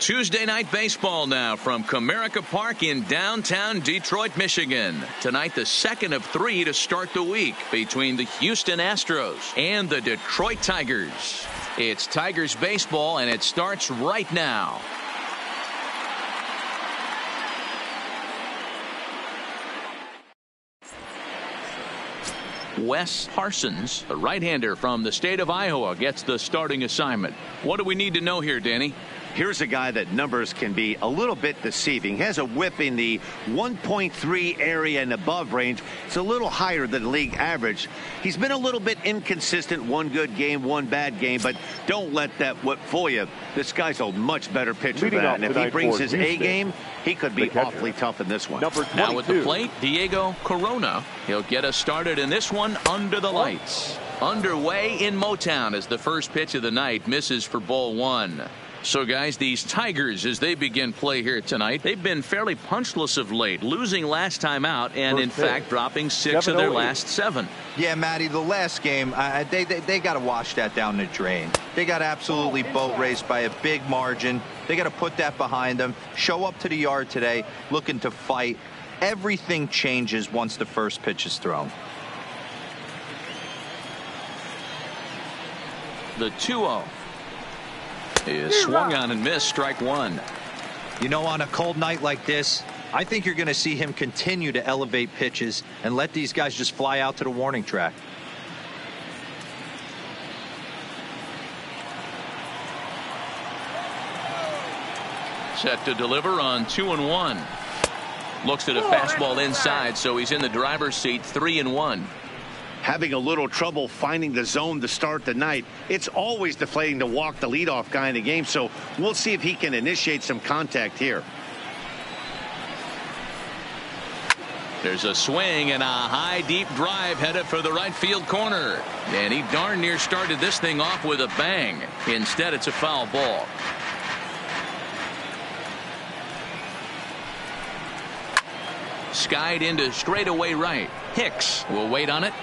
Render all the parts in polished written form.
Tuesday night baseball now from Comerica Park in downtown Detroit, Michigan. Tonight, the second of 3 to start the week between the Houston Astros and the Detroit Tigers. It's Tigers baseball, and it starts right now. Wes Parsons, a right-hander from the state of Iowa, gets the starting assignment. What do we need to know here, Danny? Here's a guy that numbers can be a little bit deceiving. He has a whip in the 1.3 area and above range. It's a little higher than league average. He's been a little bit inconsistent. One good game, one bad game, but don't let that whip fool you. This guy's a much better pitcher than that. And if he brings his A game, he could be awfully tough in this one. Now with the plate, Diego Corona. He'll get us started in this one under the lights. Underway in Motown as the first pitch of the night misses for ball 1. So, guys, these Tigers, as they begin play here tonight, they've been fairly punchless of late, losing last time out and, in fact, dropping 6 of their last 7. Yeah, Matty, the last game, they got to wash that down the drain. They got absolutely boat raced by a big margin. They got to put that behind them, show up to the yard today, looking to fight. Everything changes once the first pitch is thrown. The 2-0. Is swung on and missed, strike 1. You know, on a cold night like this, I think you're going to see him continue to elevate pitches and let these guys just fly out to the warning track. Set to deliver on 2-1. Looks at a fastball inside, so he's in the driver's seat, 3-1. Having a little trouble finding the zone to start the night. It's always deflating to walk the leadoff guy in the game, so we'll see if he can initiate some contact here. There's a swing and a high deep drive headed for the right field corner, and he darn near started this thing off with a bang. Instead, it's a foul ball. Skied into straightaway right. Hicks will wait on it.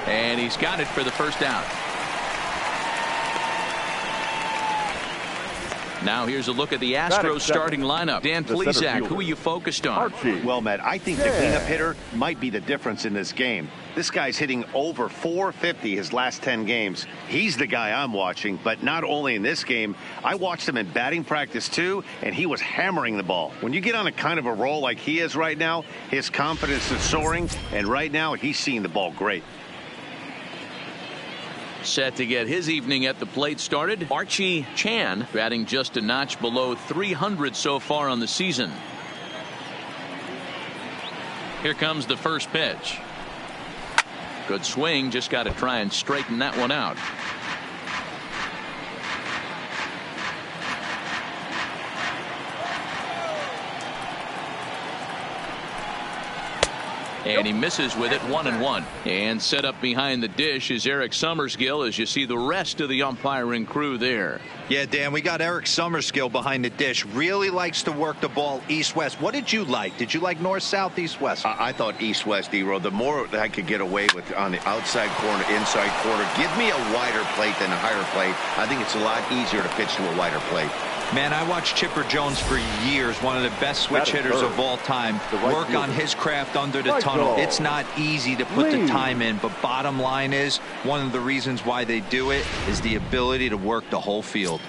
And he's got it for the first out. Now here's a look at the Astros starting lineup. Dan Plesac, who are you focused on? Well, Matt, I think the cleanup hitter might be the difference in this game. This guy's hitting over 450 his last 10 games. He's the guy I'm watching, but not only in this game. I watched him in batting practice too, and he was hammering the ball. When you get on a kind of a roll like he is right now, his confidence is soaring, and right now he's seeing the ball great. Set to get his evening at the plate started, Archie Chan, batting just a notch below 300 so far on the season. Here comes the first pitch. Good swing, just got to try and straighten that one out. And he misses with it, 1-1. And set up behind the dish is Eric Summerskill as you see the rest of the umpiring crew there. Yeah, Dan, we got Eric Summerskill behind the dish. Really likes to work the ball east-west. What did you like? Did you like north-south, east-west? I thought east-west, D-Row. The more that I could get away with on the outside corner, inside corner, give me a wider plate than a higher plate. I think it's a lot easier to pitch to a wider plate. Man, I watched Chipper Jones for years, one of the best switch hitters of all time. Work on his craft under the tunnel. It's not easy to put the time in, but bottom line is, one of the reasons why they do it is the ability to work the whole field.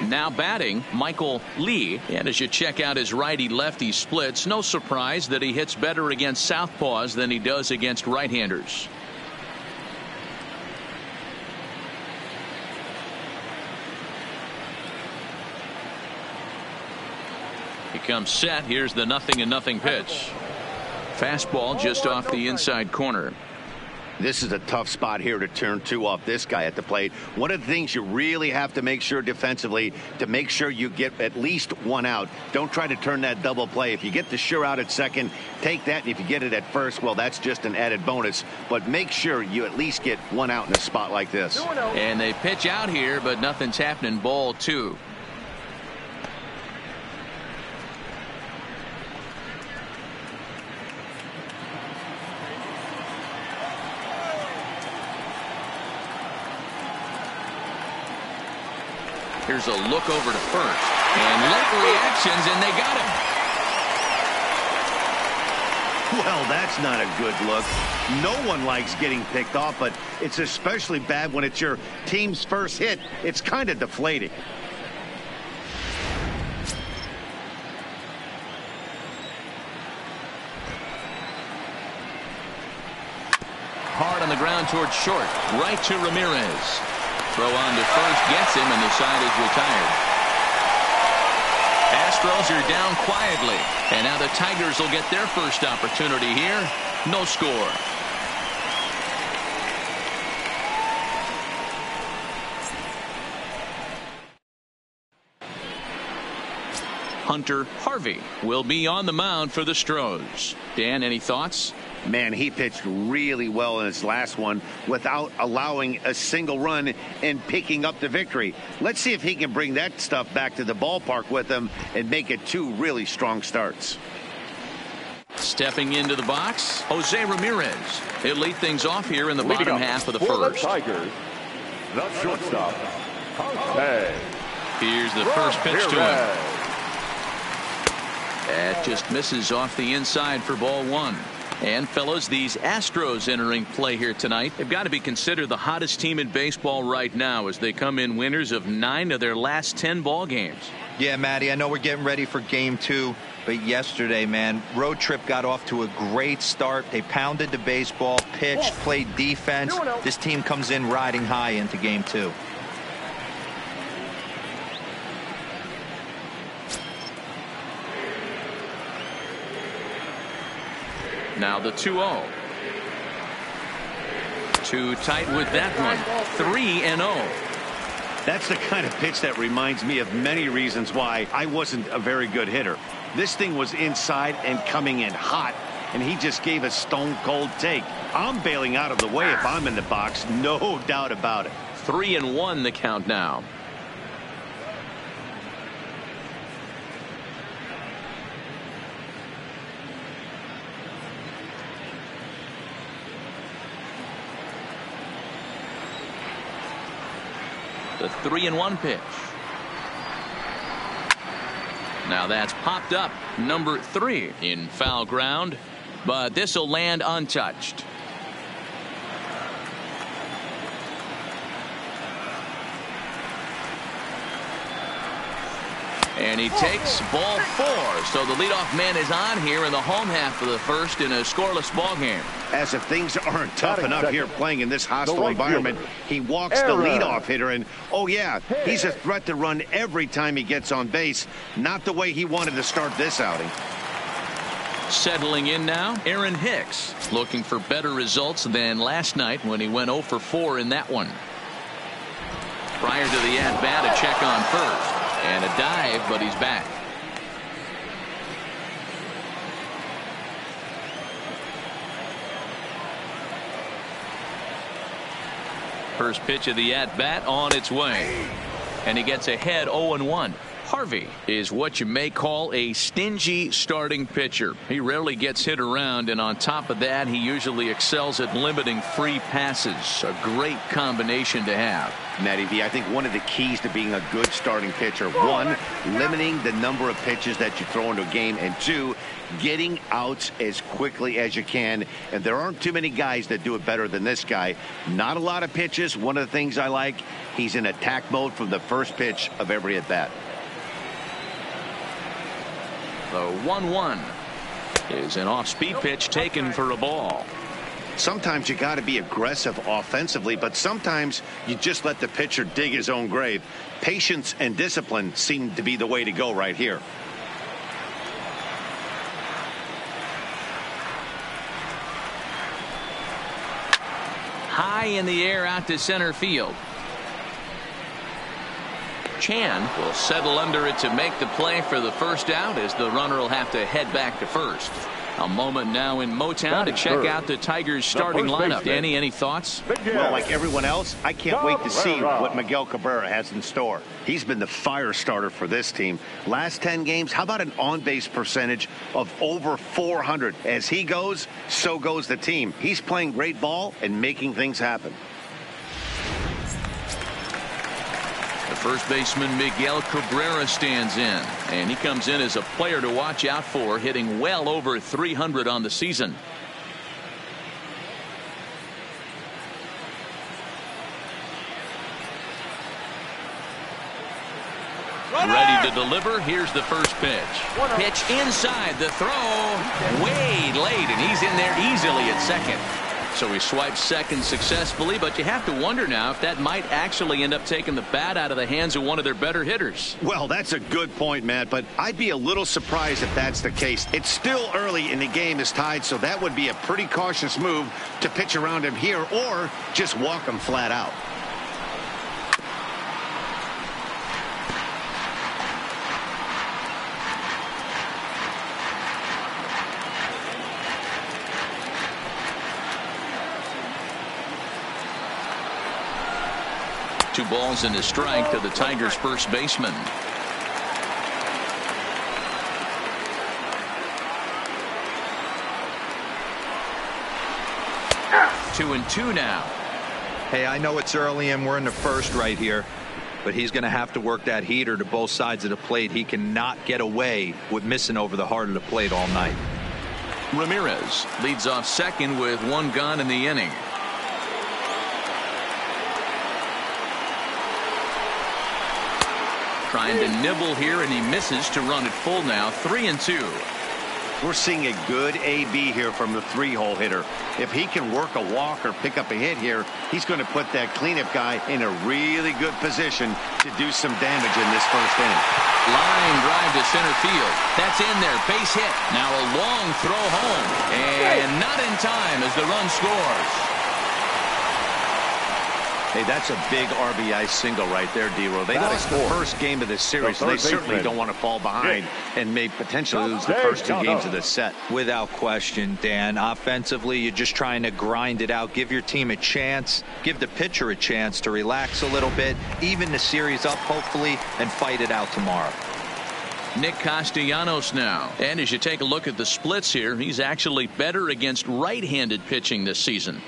Now batting, Michael Lee. And as you check out his righty-lefty splits, no surprise that he hits better against southpaws than he does against right-handers. He comes set. Here's the 0-0 pitch. Fastball just off the inside corner. This is a tough spot here to turn 2 off this guy at the plate. One of the things you really have to make sure defensively to make sure you get at least 1 out. Don't try to turn that double play. If you get the sure out at second, take that. And if you get it at first, well, that's just an added bonus. But make sure you at least get 1 out in a spot like this. And they pitch out here, but nothing's happening. Ball 2. Here's a look over to first. And late reactions, and they got him. Well, that's not a good look. No one likes getting picked off, but it's especially bad when it's your team's first hit. It's kind of deflating. Hard on the ground towards short. Right to Ramirez. Throw on to first gets him, and the side is retired. Astros are down quietly. And now the Tigers will get their first opportunity here. No score. Hunter Harvey will be on the mound for the Stros. Dan, any thoughts? Man, he pitched really well in his last one without allowing a single run and picking up the victory. Let's see if he can bring that stuff back to the ballpark with him and make it 2 really strong starts. Stepping into the box, Jose Ramirez. He'll lead things off here in the bottom half of the first. The Tigers, the shortstop, Jose. Here's the first pitch to Ramirez. him. That just misses off the inside for ball 1. And fellas, these Astros entering play here tonight, they've got to be considered the hottest team in baseball right now as they come in winners of 9 of their last 10 ball games. Yeah, Matty, I know we're getting ready for game 2, but yesterday, man, road trip got off to a great start. They pounded the baseball, pitched, played defense. This team comes in riding high into game 2. Now the 2-0. Too tight with that one. 3-0. That's the kind of pitch that reminds me of many reasons why I wasn't a very good hitter. This thing was inside and coming in hot, and he just gave a stone-cold take. I'm bailing out of the way if I'm in the box, no doubt about it. 3-1 the count now. The 3-1 pitch. Now that's popped up. Number 3 in foul ground, but this will land untouched. And he takes ball 4. So the leadoff man is on here in the home half of the first in a scoreless ball game. As if things aren't tough enough here playing in this hostile environment, he walks the leadoff hitter, and oh yeah, he's a threat to run every time he gets on base. Not the way he wanted to start this outing. Settling in now, Aaron Hicks, looking for better results than last night when he went 0 for 4 in that one. Prior to the at-bat, a check on first. And a dive, but he's back. First pitch of the at-bat on its way. And he gets ahead 0-1. Harvey is what you may call a stingy starting pitcher. He rarely gets hit around, and on top of that, he usually excels at limiting free passes. A great combination to have. Matty V, I think one of the keys to being a good starting pitcher, 1, limiting the number of pitches that you throw into a game, and 2, getting outs as quickly as you can. And there aren't too many guys that do it better than this guy. Not a lot of pitches. One of the things I like, he's in attack mode from the first pitch of every at-bat. The 1-1 is an off-speed pitch taken for a ball. Sometimes you got to be aggressive offensively, but sometimes you just let the pitcher dig his own grave. Patience and discipline seem to be the way to go right here. High in the air out to center field. Chan will settle under it to make the play for the first out as the runner will have to head back to first. A moment now in Motown to check out the Tigers starting lineup. Danny, any thoughts? Well, like everyone else, I can't wait to see what Miguel Cabrera has in store. He's been the fire starter for this team. Last 10 games, how about an on-base percentage of over 400? As he goes, so goes the team. He's playing great ball and making things happen. The First baseman Miguel Cabrera stands in, and he comes in as a player to watch out for, hitting well over 300 on the season. Ready to deliver. Here's the first pitch. Pitch inside, the throw way late, and he's in there easily at second. So he swipes second successfully, but you have to wonder now if that might actually end up taking the bat out of the hands of one of their better hitters. Well, that's a good point, Matt, but I'd be a little surprised if that's the case. It's still early and the game is tied, so that would be a pretty cautious move to pitch around him here or just walk him flat out. Two balls and a strike to the Tigers' first baseman. Two and two now. Hey, I know it's early and we're in the first right here, but he's going to have to work that heater to both sides of the plate. He cannot get away with missing over the heart of the plate all night. Ramirez leads off second with one gone in the inning. Trying to nibble here, and he misses to run it full now. 3-2. We're seeing a good AB here from the three-hole hitter. If he can work a walk or pick up a hit here, he's going to put that cleanup guy in a really good position to do some damage in this first inning. Line drive to center field. That's in there. Base hit. Now a long throw home. And not in time as the run scores. Hey, that's a big RBI single right there, D-Row. They lost the first game of this series, so they certainly don't want to fall behind and may potentially lose the first two games of this set. Without question, Dan. Offensively, you're just trying to grind it out. Give your team a chance. Give the pitcher a chance to relax a little bit. Even the series up, hopefully, and fight it out tomorrow. Nick Castellanos now. And as you take a look at the splits here, he's actually better against right-handed pitching this season.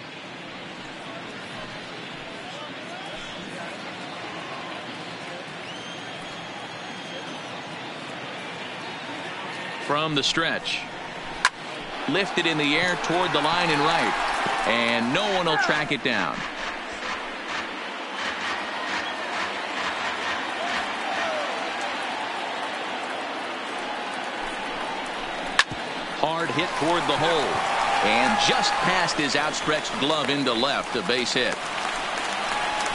From the stretch. Lifted in the air toward the line and right. And no one will track it down. Hard hit toward the hole. And just past his outstretched glove into left. A base hit.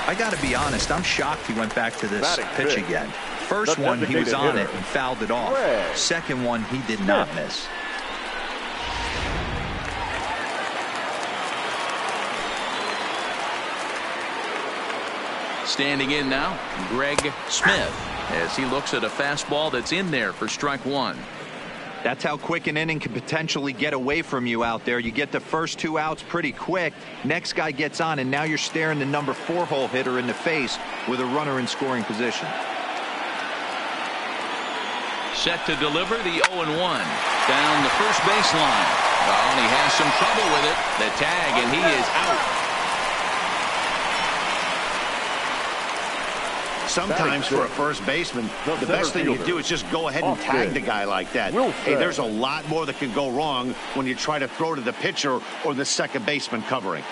I got to be honest, I'm shocked he went back to this pitch again. First one, he was on it and fouled it off. Second one, he did not miss. Standing in now, Greg Smith, as he looks at a fastball that's in there for strike one. That's how quick an inning can potentially get away from you out there. You get the first two outs pretty quick. Next guy gets on, and now you're staring the number 4-hole hitter in the face with a runner in scoring position. Set to deliver the 0-1 down the first baseline. Oh, and he has some trouble with it. The tag, and he is out. Sometimes for a first baseman, the best thing you do is just go ahead and tag the guy like that. Hey, there's a lot more that can go wrong when you try to throw to the pitcher or the second baseman covering.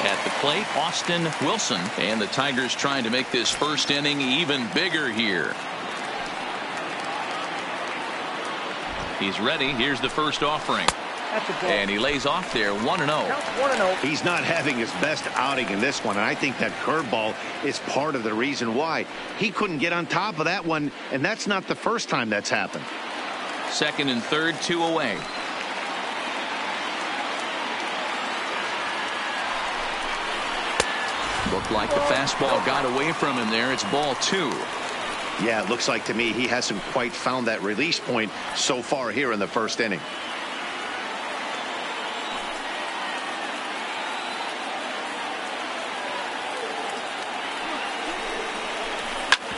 At the plate, Austin Wilson, and the Tigers trying to make this first inning even bigger here. He's ready. Here's the first offering. And he lays off there 1-0. He's not having his best outing in this one, and I think that curveball is part of the reason why. He couldn't get on top of that one, and that's not the first time that's happened. Second and third, 2 away. Looked like the fastball got away from him there. It's ball 2. Yeah, it looks like to me he hasn't quite found that release point so far here in the first inning.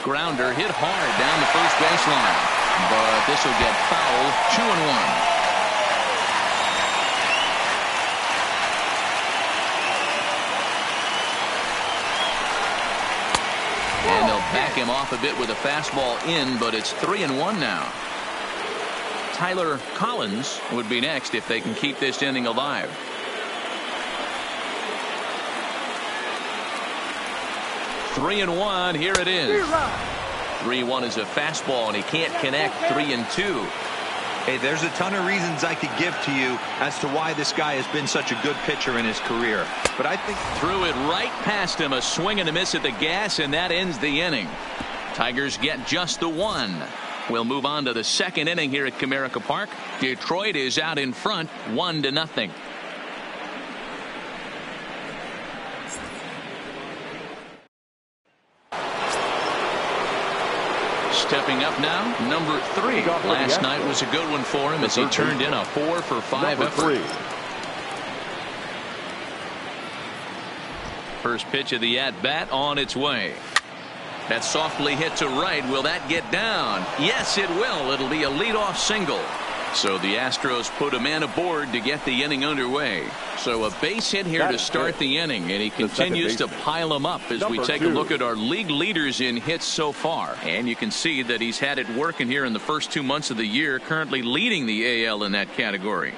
Grounder hit hard down the first baseline, but this will get foul. 2-1. back him off a bit with a fastball in, but it's 3-1 now. Tyler Collins would be next if they can keep this inning alive. Three and one. Here it is. 3-1 is a fastball, and he can't connect. 3-2. Hey, there's a ton of reasons I could give to you as to why this guy has been such a good pitcher in his career. But I think threw it right past him. A swing and a miss at the gas, and that ends the inning. Tigers get just the one. We'll move on to the second inning here at Comerica Park. Detroit is out in front, 1-0. Stepping up now, number 3. Last night was a good one for him as he turned in a 4-for-5 effort. First pitch of the at-bat on its way. That's softly hit to right. Will that get down? Yes, it will. It'll be a leadoff single. So the Astros put a man aboard to get the inning underway. So a base hit here to start the inning, and he continues to pile them up as we take a look at our league leaders in hits so far. And you can see that he's had it working here in the first 2 months of the year, currently leading the AL in that category.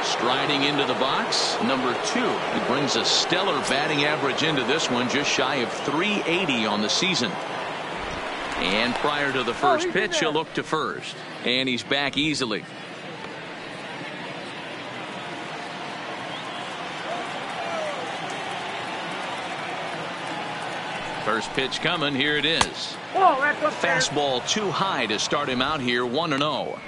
Striding into the box, number 2. He brings a stellar batting average into this one, just shy of .380 on the season. And prior to the first pitch, he'll look to first. And he's back easily. First pitch coming. Here it is. Fastball too high to start him out here, 1-0.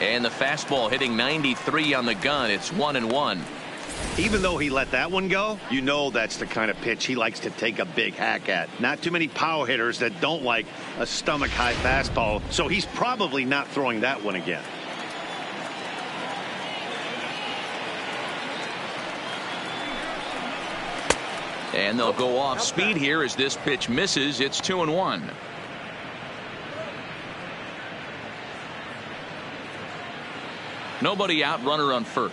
And the fastball hitting 93 on the gun. It's 1-1. Even though he let that one go, you know that's the kind of pitch he likes to take a big hack at. Not too many power hitters that don't like a stomach high fastball, so he's probably not throwing that one again. And they'll go off speed here as this pitch misses. It's 2-1. Nobody out, runner on first.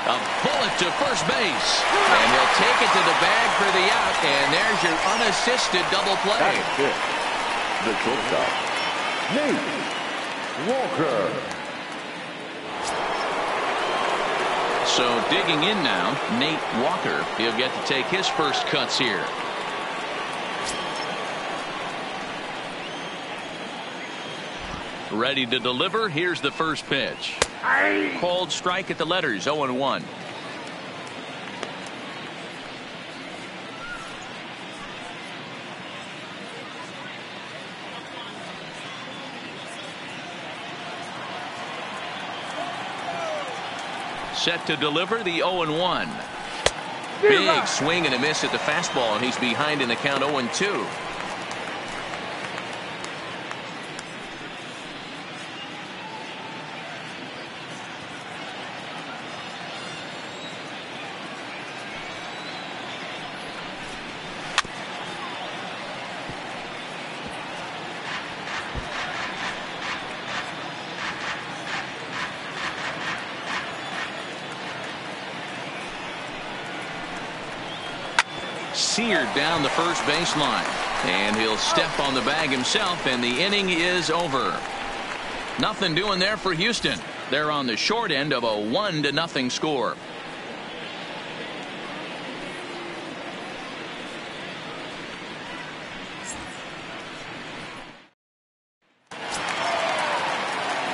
A bullet to first base. And he'll take it to the bag for the out. And there's your unassisted double play. That's it. The shortstop, Nate Walker. So digging in now, Nate Walker. He'll get to take his first cuts here. Ready to deliver. Here's the first pitch. Called strike at the letters. 0-1. Set to deliver the 0-1. Big swing and a miss at the fastball, and he's behind in the count 0-2. Seared down the first baseline, and he'll step on the bag himself, and the inning is over. Nothing doing there for Houston. They're on the short end of a 1-0 score.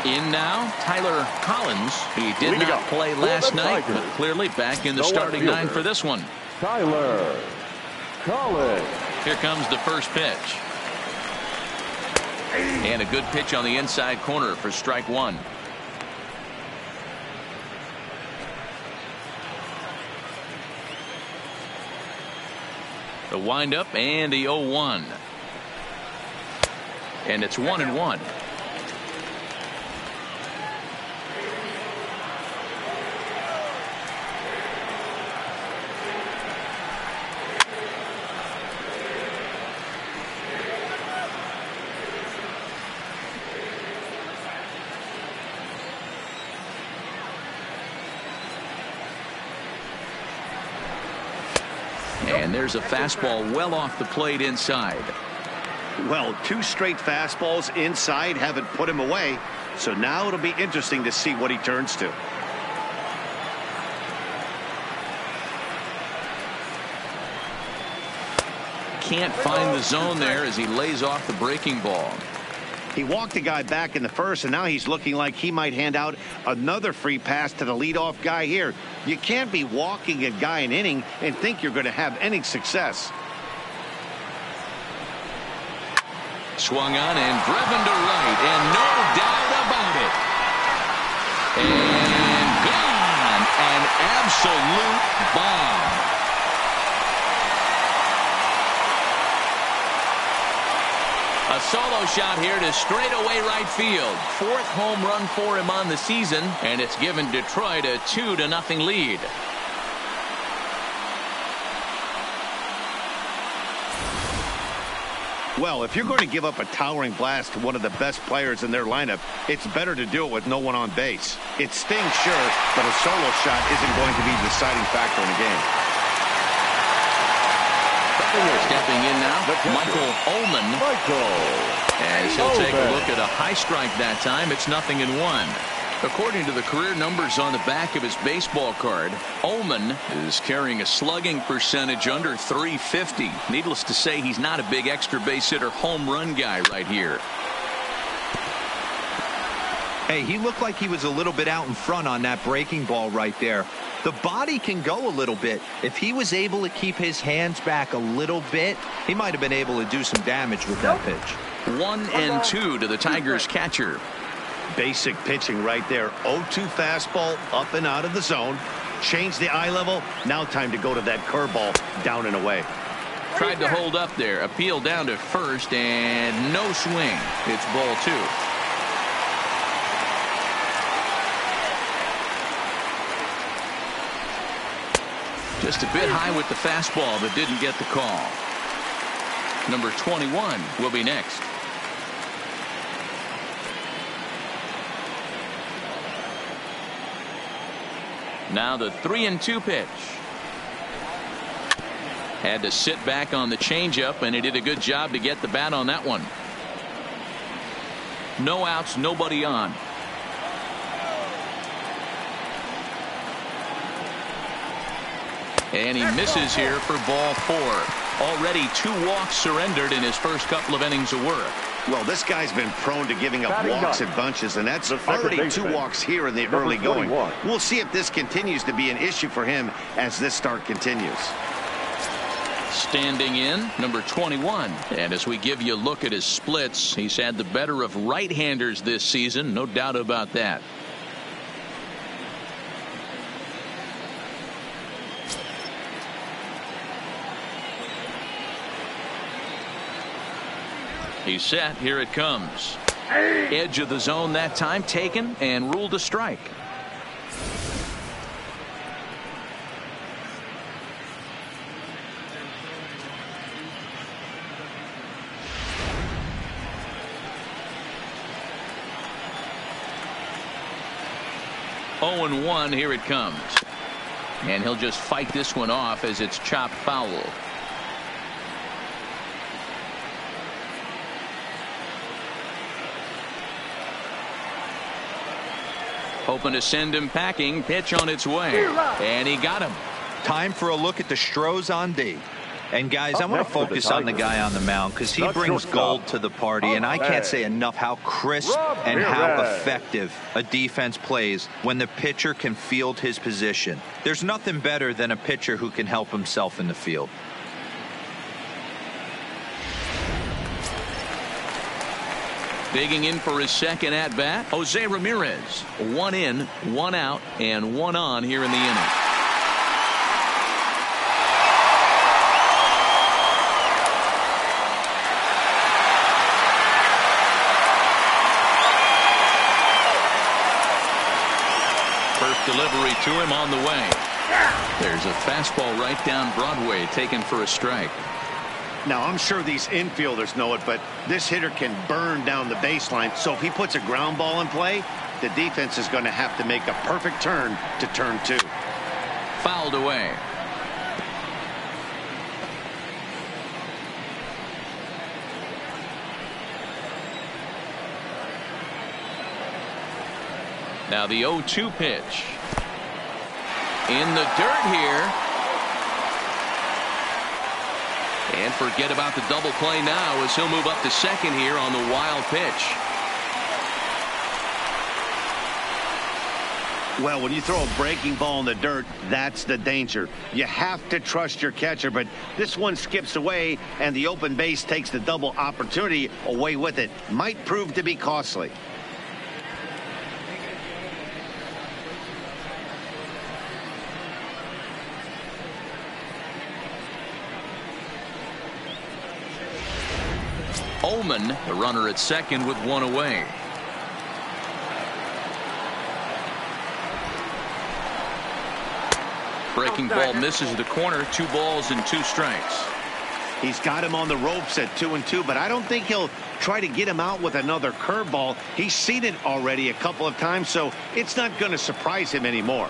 In now, Tyler Collins. He did not play last night, but clearly back in the starting nine for this one. Tyler Collins. Here comes the first pitch. And a good pitch on the inside corner for strike one. The windup and the 0-1. And it's 1-1. And there's a fastball well off the plate inside. Well, 2 straight fastballs inside haven't put him away. So now it'll be interesting to see what he turns to. Can't find the zone there as he lays off the breaking ball. He walked the guy back in the first, and now he's looking like he might hand out another free pass to the leadoff guy here. You can't be walking a guy an inning and think you're going to have any success. Swung on and driven to right, and no doubt about it. And gone. An absolute bomb. A solo shot here to straightaway right field. 4th home run for him on the season, and it's given Detroit a 2-0 lead. Well, if you're going to give up a towering blast to one of the best players in their lineup, it's better to do it with no one on base. It stings, sure, but a solo shot isn't going to be the deciding factor in the game. Stepping in now, Michael Ullman. As he'll take a look at a high strike that time, it's 0-1. According to the career numbers on the back of his baseball card, Ullman is carrying a slugging percentage under .350. Needless to say, he's not a big extra base hitter home run guy right here. Hey, he looked like he was a little bit out in front on that breaking ball right there. The body can go a little bit. If he was able to keep his hands back a little bit, he might have been able to do some damage with that pitch. 1-2 to the Tigers catcher. Basic pitching right there. 0-2 fastball up and out of the zone. Change the eye level. Now time to go to that curveball down and away. Tried to hold up there. Appeal down to first and no swing. It's ball 2. Just a bit high with the fastball, but didn't get the call. Number 21 will be next. Now the 3-2 pitch. Had to sit back on the changeup, and he did a good job to get the bat on that one. No outs, nobody on. And he misses here for ball 4. Already 2 walks surrendered in his first couple of innings of work. Well, this guy's been prone to giving up walks in bunches, and that's already 2 walks here in the early going. We'll see if this continues to be an issue for him as this start continues. Standing in, number 21. And as we give you a look at his splits, he's had the better of right-handers this season, no doubt about that. He's set. Here it comes. Edge of the zone that time taken and ruled a strike. Oh, 0-1. Here it comes. And he'll just fight this one off as it's chopped foul. Hoping to send him packing. Pitch on its way. And he got him. Time for a look at the Stros on D. And guys, I want to focus on the guy on the mound because he brings gold to the party, and I can't say enough how crisp and how effective a defense plays when the pitcher can field his position. There's nothing better than a pitcher who can help himself in the field. Digging in for his second at bat, Jose Ramirez. 1 in, 1 out, and 1 on here in the inning. First delivery to him on the way. There's a fastball right down Broadway, taken for a strike. Now, I'm sure these infielders know it, but this hitter can burn down the baseline. So if he puts a ground ball in play, the defense is going to have to make a perfect turn to turn 2. Fouled away. Now the 0-2 pitch. In the dirt here. And forget about the double play now as he'll move up to second here on the wild pitch. Well, when you throw a breaking ball in the dirt, that's the danger. You have to trust your catcher, but this one skips away, and the open base takes the double opportunity away with it. Might prove to be costly. Ullman, the runner at second with one away. Breaking ball misses the corner. 2 balls and 2 strikes. He's got him on the ropes at 2-2, but I don't think he'll try to get him out with another curveball. He's seen it already a couple of times, so it's not going to surprise him anymore.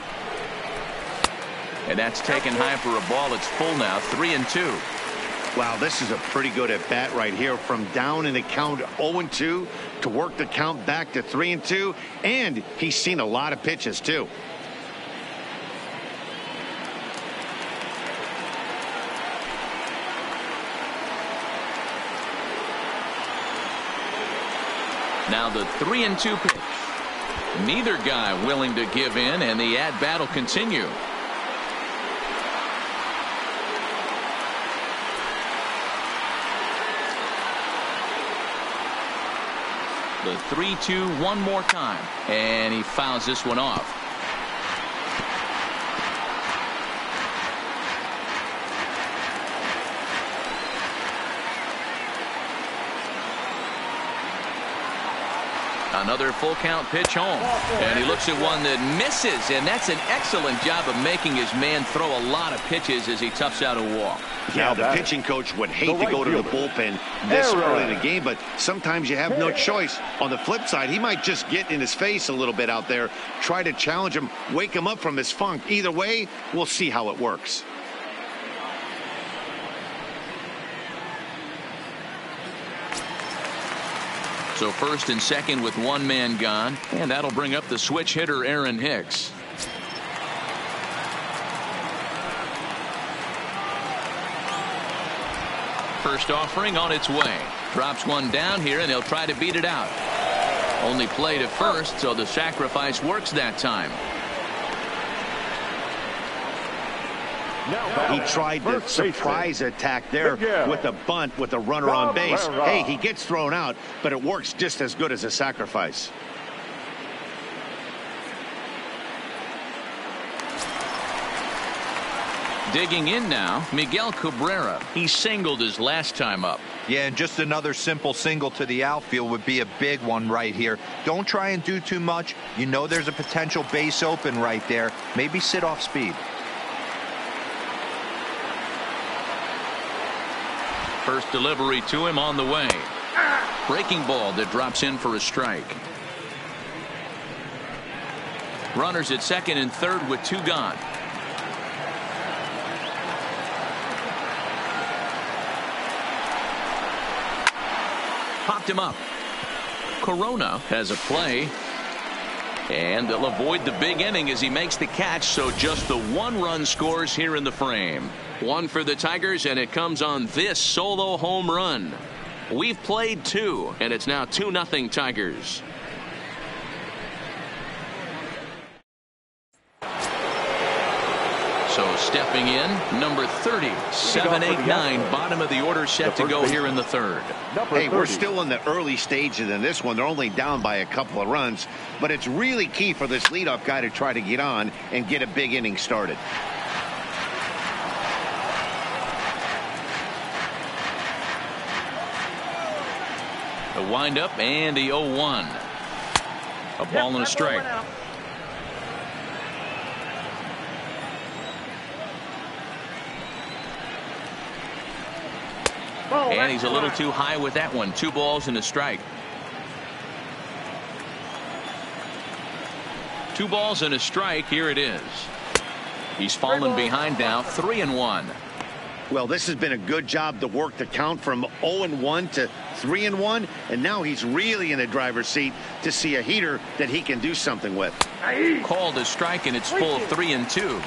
And that's taken high for a ball. It's full now. 3-2. Wow, this is a pretty good at bat right here. From down in the count 0-2 to work the count back to 3-2, and he's seen a lot of pitches too. Now the 3-2 pitch. Neither guy willing to give in, and the at-bat will continue. The 3-2 one more time, and he fouls this one off. Another full count pitch home, and he looks at one that misses, and that's an excellent job of making his man throw a lot of pitches as he toughs out a walk. Yeah, the pitching coach would hate to go to the bullpen this early in the game, but sometimes you have no choice. On the flip side, he might just get in his face a little bit out there, try to challenge him, wake him up from his funk. Either way, we'll see how it works. So first and second with one man gone, and that'll bring up the switch hitter Aaron Hicks. First offering on its way. Drops one down here, and he'll try to beat it out. Only play to first, so the sacrifice works that time. He tried the surprise attack there with a bunt with a runner on base. Hey, he gets thrown out, but it works just as good as a sacrifice. Digging in now, Miguel Cabrera. He singled his last time up. Yeah, and just another simple single to the outfield would be a big one right here. Don't try and do too much. You know there's a potential base open right there. Maybe sit off speed. First delivery to him on the way. Breaking ball that drops in for a strike. Runners at second and third with 2 gone. Popped him up. Corona has a play. And they'll avoid the big inning as he makes the catch, so just the 1 run scores here in the frame. 1 for the Tigers, and it comes on this solo home run. We've played 2, and it's now 2-0 Tigers. So stepping in, number 30, 7-8-9, bottom of the order set to go here in the third. Hey, we're still in the early stages in this one. They're only down by a couple of runs, but it's really key for this leadoff guy to try to get on and get a big inning started. The windup and the 0-1. A ball and a strike. And he's a little too high with that one. 2 balls and a strike. 2 balls and a strike. Here it is. He's fallen behind now. 3-1. Well, this has been a good job to work the count from 0-1 to 3-1, and now he's really in the driver's seat to see a heater that he can do something with. Called a strike, and it's full 3-2.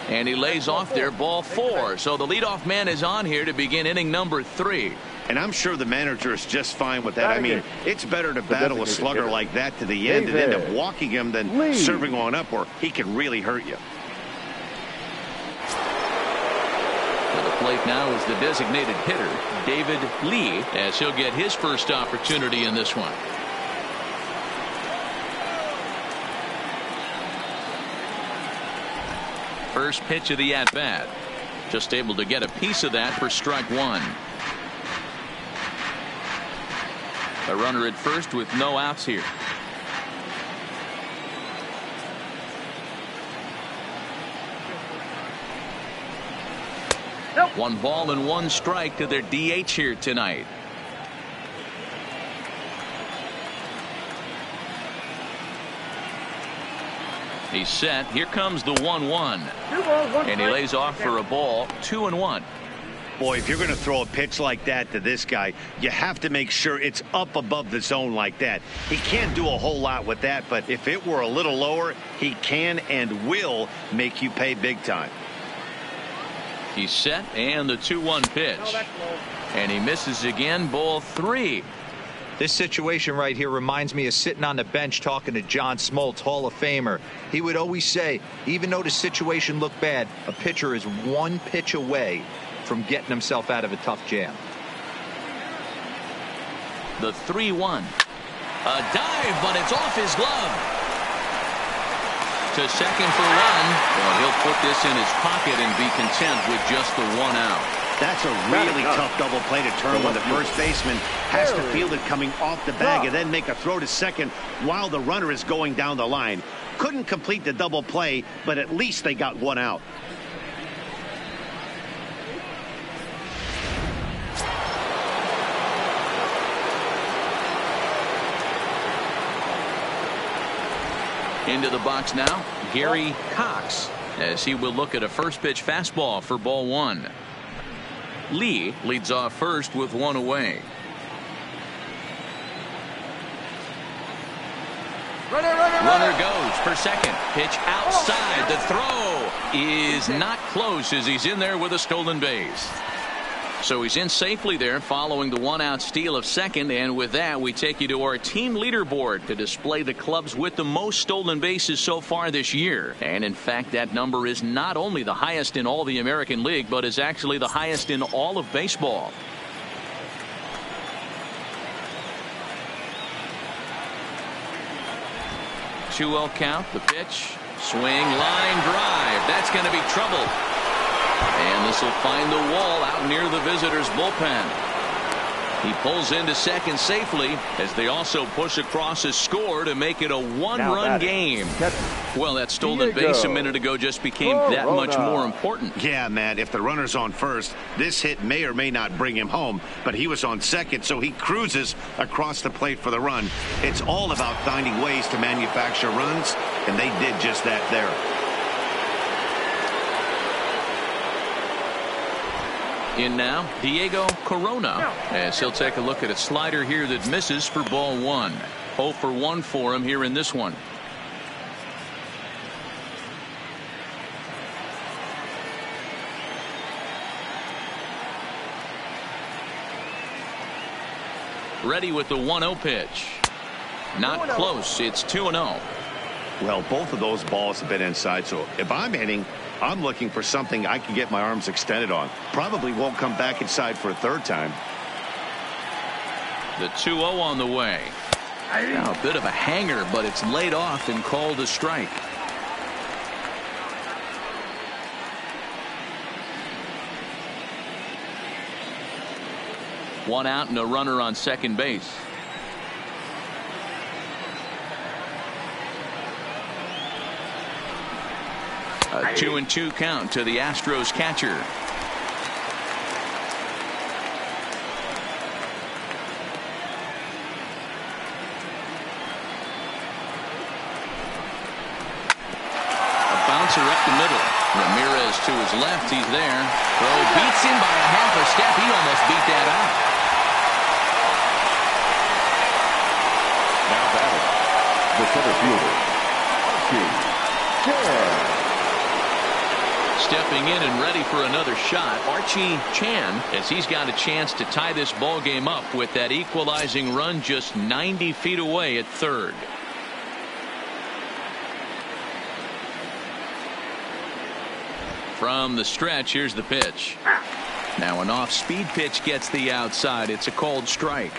And he lays off there, ball 4. So the leadoff man is on here to begin inning number 3. And I'm sure the manager is just fine with that. I mean, it's better to battle a slugger like that to the end and end up walking him than serving on up, or he can really hurt you. To the plate now is the designated hitter, David Lee, as he'll get his first opportunity in this one. First pitch of the at-bat. Just able to get a piece of that for strike 1. A runner at first with no outs here. Nope. 1 ball and 1 strike to their DH here tonight. He's set. Here comes the 1-1. And he lays off for a ball. 2-1. Boy, if you're going to throw a pitch like that to this guy, you have to make sure it's up above the zone like that. He can't do a whole lot with that, but if it were a little lower, he can and will make you pay big time. He's set, and the 2-1 pitch. And he misses again, ball 3. This situation right here reminds me of sitting on the bench talking to John Smoltz, Hall of Famer. He would always say, even though the situation looked bad, a pitcher is 1 pitch away from getting himself out of a tough jam. The 3-1. A dive, but it's off his glove. To second for 1. Well, he'll put this in his pocket and be content with just the 1 out. That's a really tough double play to turn when the first baseman has to field it coming off the bag and then make a throw to second while the runner is going down the line. Couldn't complete the double play, but at least they got 1 out. Into the box now, Gary Cox, as he will look at a first pitch fastball for ball 1. Lee leads off first with 1 away. Runner goes for second. Pitch outside. The throw is not close as he's in there with a stolen base. So he's in safely there following the 1-out steal of second, and with that we take you to our team leaderboard to display the clubs with the most stolen bases so far this year. And in fact, that number is not only the highest in all the American League, but is actually the highest in all of baseball. Two-0 count, the pitch, swing, line drive. That's going to be trouble. And this will find the wall out near the visitors' bullpen. He pulls into second safely as they also push across a score to make it a 1-run game. Well, that stolen base a minute ago just became that much more important. Yeah, man, if the runner's on first, this hit may or may not bring him home, but he was on second, so he cruises across the plate for the run. It's all about finding ways to manufacture runs, and they did just that there. In now, Diego Corona, as he'll take a look at a slider here that misses for ball 1. 0 for 1 for him here in this one. Ready with the 1-0 pitch. Not close. It's 2-0. Well, both of those balls have been inside, so if I'm hitting, I'm looking for something I can get my arms extended on. Probably won't come back inside for a third time. The 2-0 on the way. Now a bit of a hanger, but it's laid off and called a strike. One out and a runner on second base. A 2-2 count to the Astros catcher. bouncer up the middle. Ramirez to his left. He's there. Throw beats him by a half a step. He almost beat that out. Now batting, the center fielder, Archie Chan. Stepping in and ready for another shot, Archie Chan, as he's got a chance to tie this ball game up with that equalizing run just 90 feet away at third. From the stretch, here's the pitch. Now an off-speed pitch gets the outside. It's a called strike.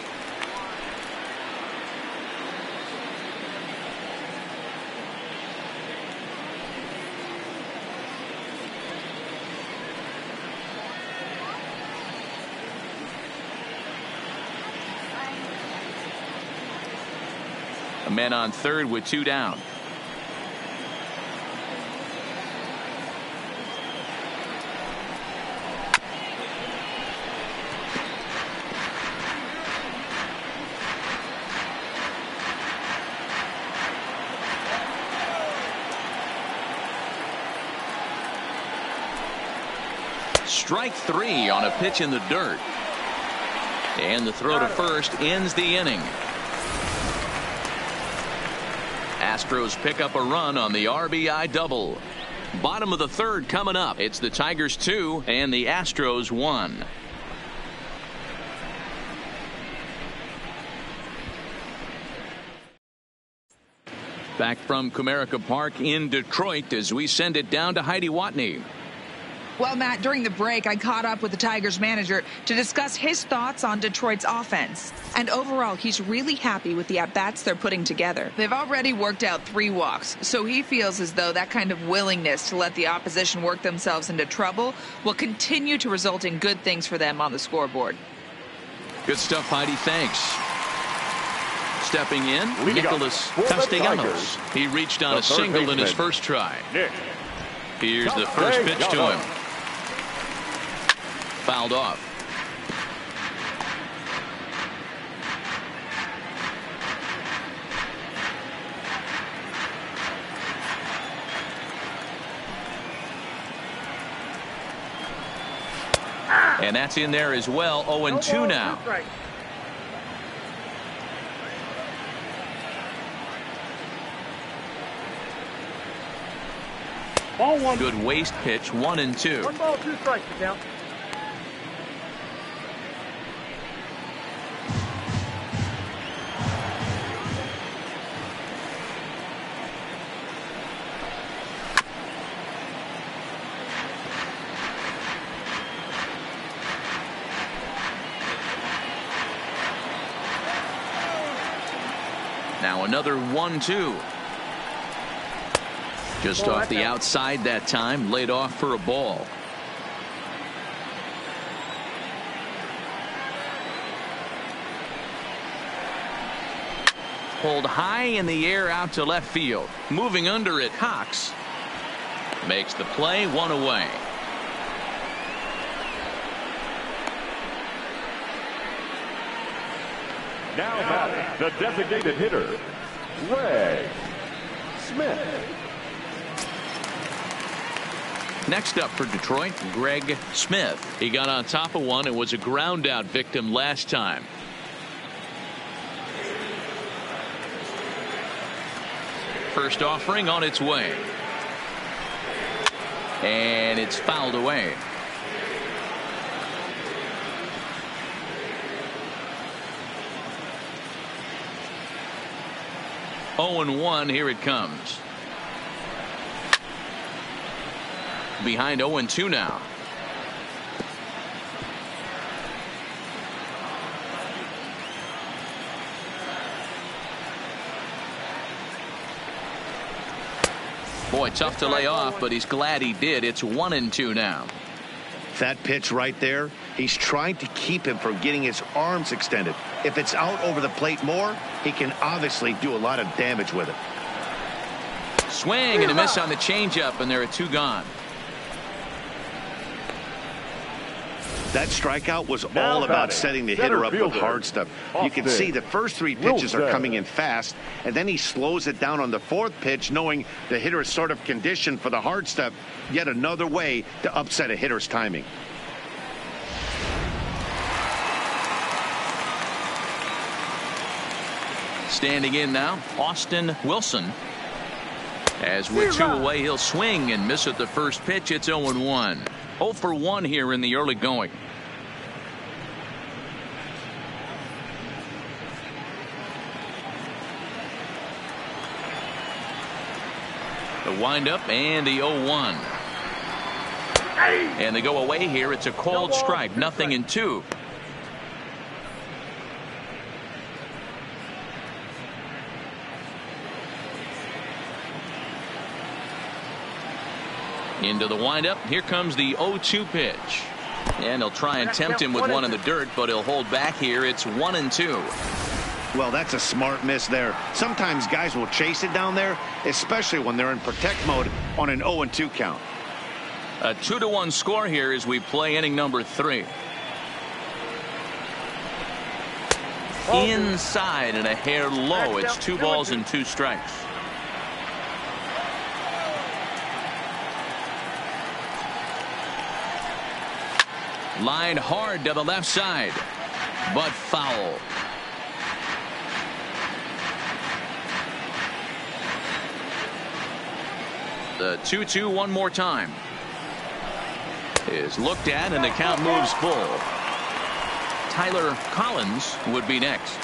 A man on third with two down. Strike three on a pitch in the dirt. And the throw to first ends the inning. Astros pick up a run on the RBI double. Bottom of the third coming up. It's the Tigers 2 and the Astros 1. Back from Comerica Park in Detroit as we send it down to Heidi Watney. Well, Matt, during the break, I caught up with the Tigers manager to discuss his thoughts on Detroit's offense. And overall, he's really happy with the at-bats they're putting together. They've already worked out 3 walks, so he feels as though that kind of willingness to let the opposition work themselves into trouble will continue to result in good things for them on the scoreboard. Good stuff, Heidi. Thanks. Stepping in, Leading Nicholas up for the Castellanos. Tigers, He reached on the a single in his baseman, first try. Nick Here's the first pitch to Castellanos. him. Fouled off. And that's in there as well. 0-2 now. Ball one. Good waste pitch. 1-2. 1 ball, 2 strikes. Count. Now another 1-2. Just off the outside that time, laid off for a ball. Pulled high in the air out to left field. Moving under it, Cox makes the play, 1 away. Now batting, the designated hitter, Greg Smith. Next up for Detroit, Greg Smith. He got on top of one and was a ground out victim last time. First offering on its way. And it's fouled away. Oh and 1, here it comes. Behind 0-2 now. Boy, tough to lay off, but he's glad he did. It's 1-2 now. That pitch right there, he's trying to keep him from getting his arms extended. If it's out over the plate more, he can obviously do a lot of damage with it. Swing and a miss on the changeup, and there are 2 gone. That strikeout was Now all about batting, setting the center hitter up with fielder, hard stuff. You can Austin see the first 3 pitches are Wilson. coming in fast, and then he slows it down on the 4th pitch, knowing the hitter is sort of conditioned for the hard stuff. Yet another way to upset a hitter's timing. Standing in now, Austin Wilson. As with 2 away, he'll swing and miss at the first pitch. It's 0-1. 0 for 1 here in the early going. The windup and the 0-1. And they go away here. It's a called strike. 0-2. Into the windup. Here comes the 0-2 pitch. And he'll try and tempt him with one in the dirt, but he'll hold back here. It's 1-2. Well, that's a smart miss there. Sometimes guys will chase it down there, especially when they're in protect mode on an 0-2 count. A 2-1 score here as we play inning number 3. Inside and a hair low. It's 2 balls and 2 strikes. Line hard to the left side, but foul. The 2-2 one more time is looked at, and the count moves full. Tyler Collins would be next.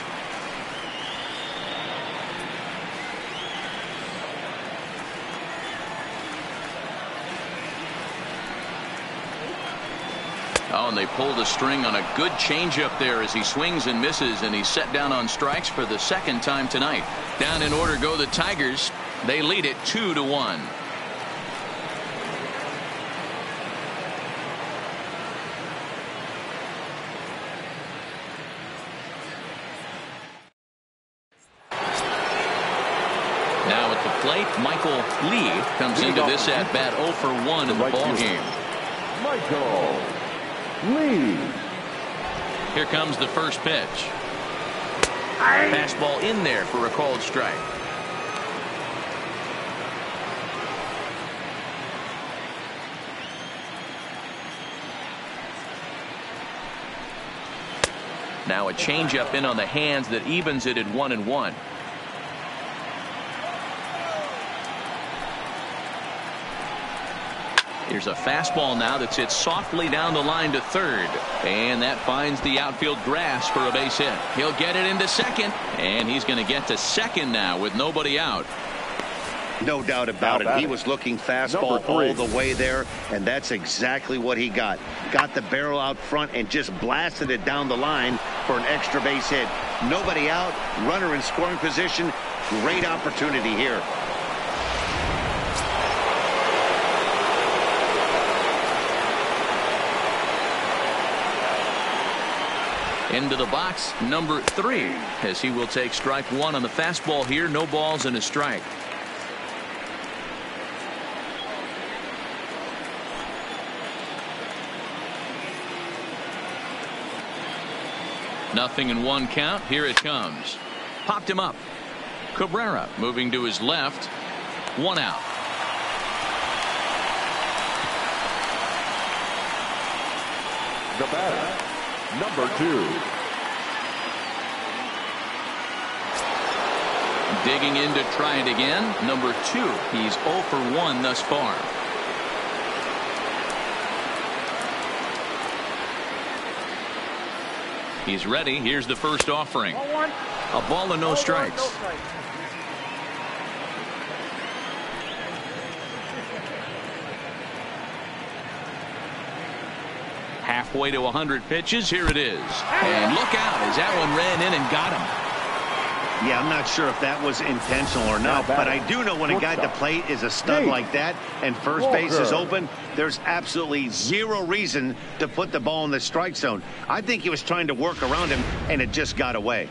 Oh, and they pulled a string on a good changeup there as he swings and misses, and he's set down on strikes for the 2nd time tonight. Down in order go the Tigers. They lead it 2-1. Now at the plate, Michael Lee comes into this at bat 0 for 1 in the ball game. Michael Lee. Here comes the first pitch. Fastball in there for a called strike. Now a changeup in on the hands that evens it at 1-1. Here's a fastball now that's hit softly down the line to 3rd, and that finds the outfield grass for a base hit. He'll get it into 2nd, and he's going to get to 2nd now with nobody out. No doubt about it. He was looking fastball all the way there, and that's exactly what he got. Got the barrel out front and just blasted it down the line for an extra base hit. Nobody out, runner in scoring position. Great opportunity here. Into the box, number 3, as he will take strike 1 on the fastball here. No balls and a strike. Nothing in 1 count. Here it comes. Popped him up. Cabrera moving to his left. 1 out. The batter, number 2. Digging in to try it again. Number 2. He's 0 for 1 thus far. He's ready. Here's the first offering. A ball and no strikes. Halfway to 100 pitches. Here it is. And look out as that one ran in and got him. Yeah, I'm not sure if that was intentional or not, but I do know when a guy at the plate is a stud like that and first base is open, there's absolutely zero reason to put the ball in the strike zone. I think he was trying to work around him, and it just got away.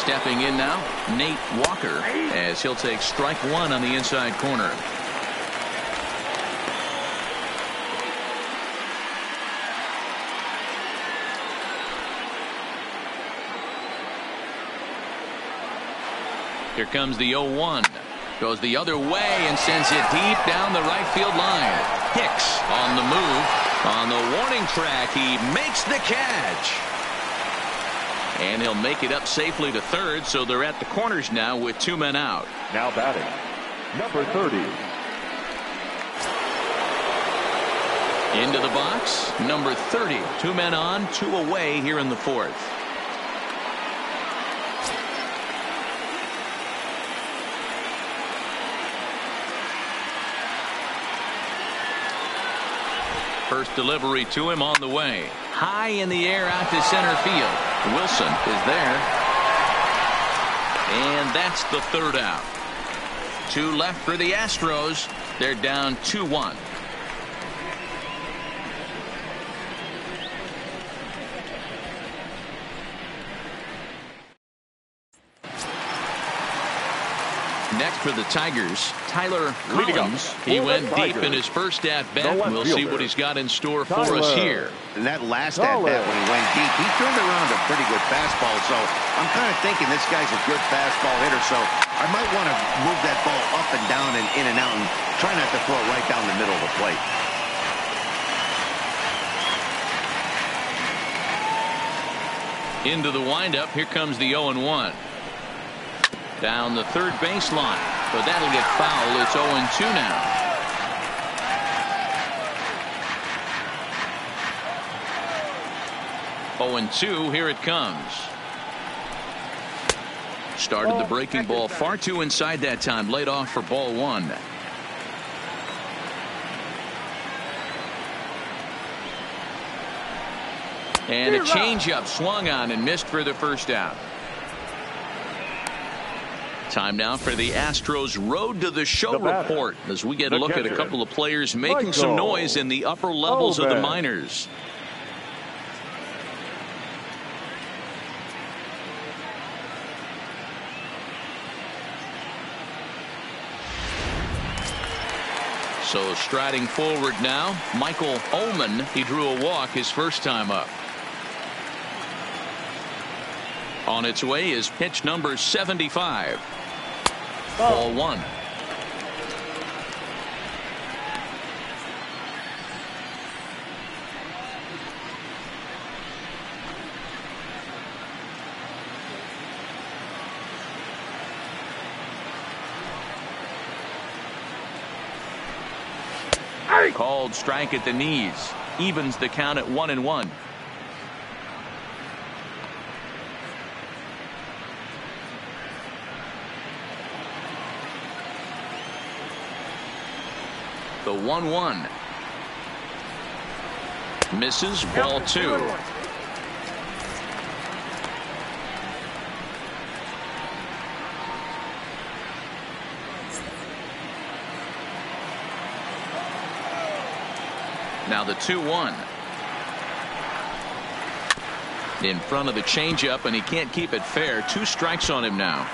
Stepping in now, Nate Walker, as he'll take strike one on the inside corner. Here comes the 0-1. Goes the other way and sends it deep down the right field line. Hicks on the move. On the warning track, he makes the catch. And he'll make it up safely to third, so they're at the corners now with 2 men out. Now batting, number 30. Into the box, number 30. 2 men on, 2 away here in the fourth. First delivery to him on the way. High in the air out to center field. Wilson is there. And that's the third out. 2 left for the Astros. They're down 2-1. Next for the Tigers, Tyler Collins. He went deep in his first at-bat. We'll see what he's got in store for us here. And that last at-bat when he went deep, he turned around a pretty good fastball. So I'm kind of thinking this guy's a good fastball hitter. So I might want to move that ball up and down and in and out and try not to throw it right down the middle of the plate. Into the windup. Here comes the 0-1. Down the third baseline, but that'll get foul. It's 0-2 now. Here it comes. Started the breaking ball far too inside that time. Laid off for ball 1. And a changeup swung on and missed for the first out. Time now for the Astros Road to the Show report as we get a look at a couple of players making some noise in the upper levels of the minors. So striding forward now, Michael Ullman. He drew a walk his first time up. On its way is pitch number 75. Ball 1. Called strike at the knees. Evens the count at 1-1. The 1-1. Misses. Ball 2. Now the 2-1. In front of the changeup, and he can't keep it fair. 2 strikes on him now.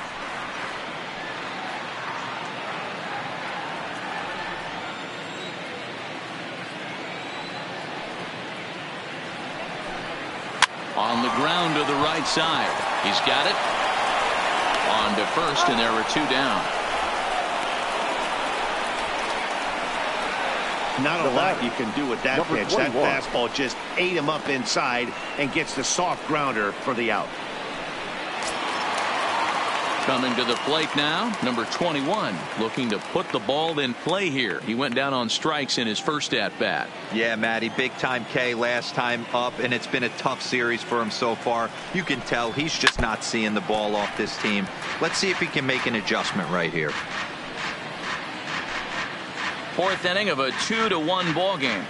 On the ground to the right side. He's got it. On to first, and there are 2 down. Not a lot you can do with that pitch. That fastball just ate him up inside and gets the soft grounder for the out. Coming to the plate now, number 21, looking to put the ball in play here. He went down on strikes in his first at-bat. Yeah, Matty, big time K last time up, and it's been a tough series for him so far. You can tell he's just not seeing the ball off this team. Let's see if he can make an adjustment right here. Fourth inning of a 2-1 ball game.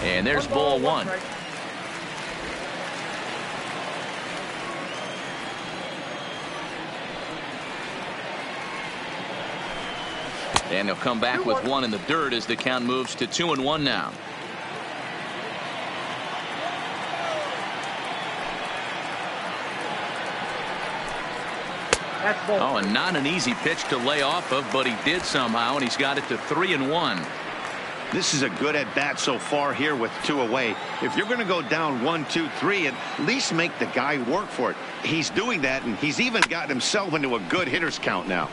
And there's ball 1. And he'll come back with 1 in the dirt as the count moves to 2-1 now. That's ball. Oh, and not an easy pitch to lay off of, but he did somehow, and he's got it to 3-1. This is a good at bat so far here with 2 away. If you're going to go down 1, 2, 3, at least make the guy work for it. He's doing that, and he's even gotten himself into a good hitter's count now.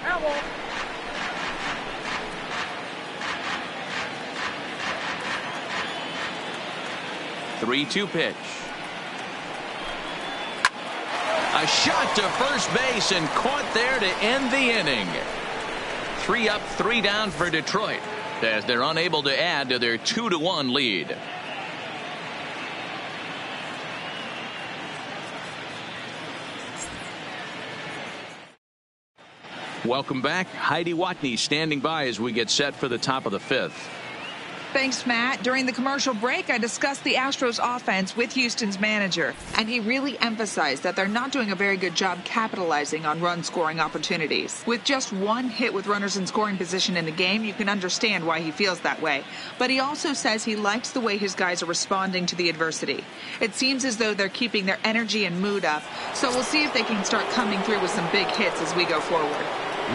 3-2 pitch. A shot to first base and caught there to end the inning. 3 up, 3 down for Detroit as they're unable to add to their 2-1 lead. Welcome back. Heidi Watney standing by as we get set for the top of the 5th. Thanks, Matt. During the commercial break, I discussed the Astros offense with Houston's manager, and he really emphasized that they're not doing a very good job capitalizing on run-scoring opportunities. With just 1 hit with runners in scoring position in the game, you can understand why he feels that way. But he also says he likes the way his guys are responding to the adversity. It seems as though they're keeping their energy and mood up, so we'll see if they can start coming through with some big hits as we go forward.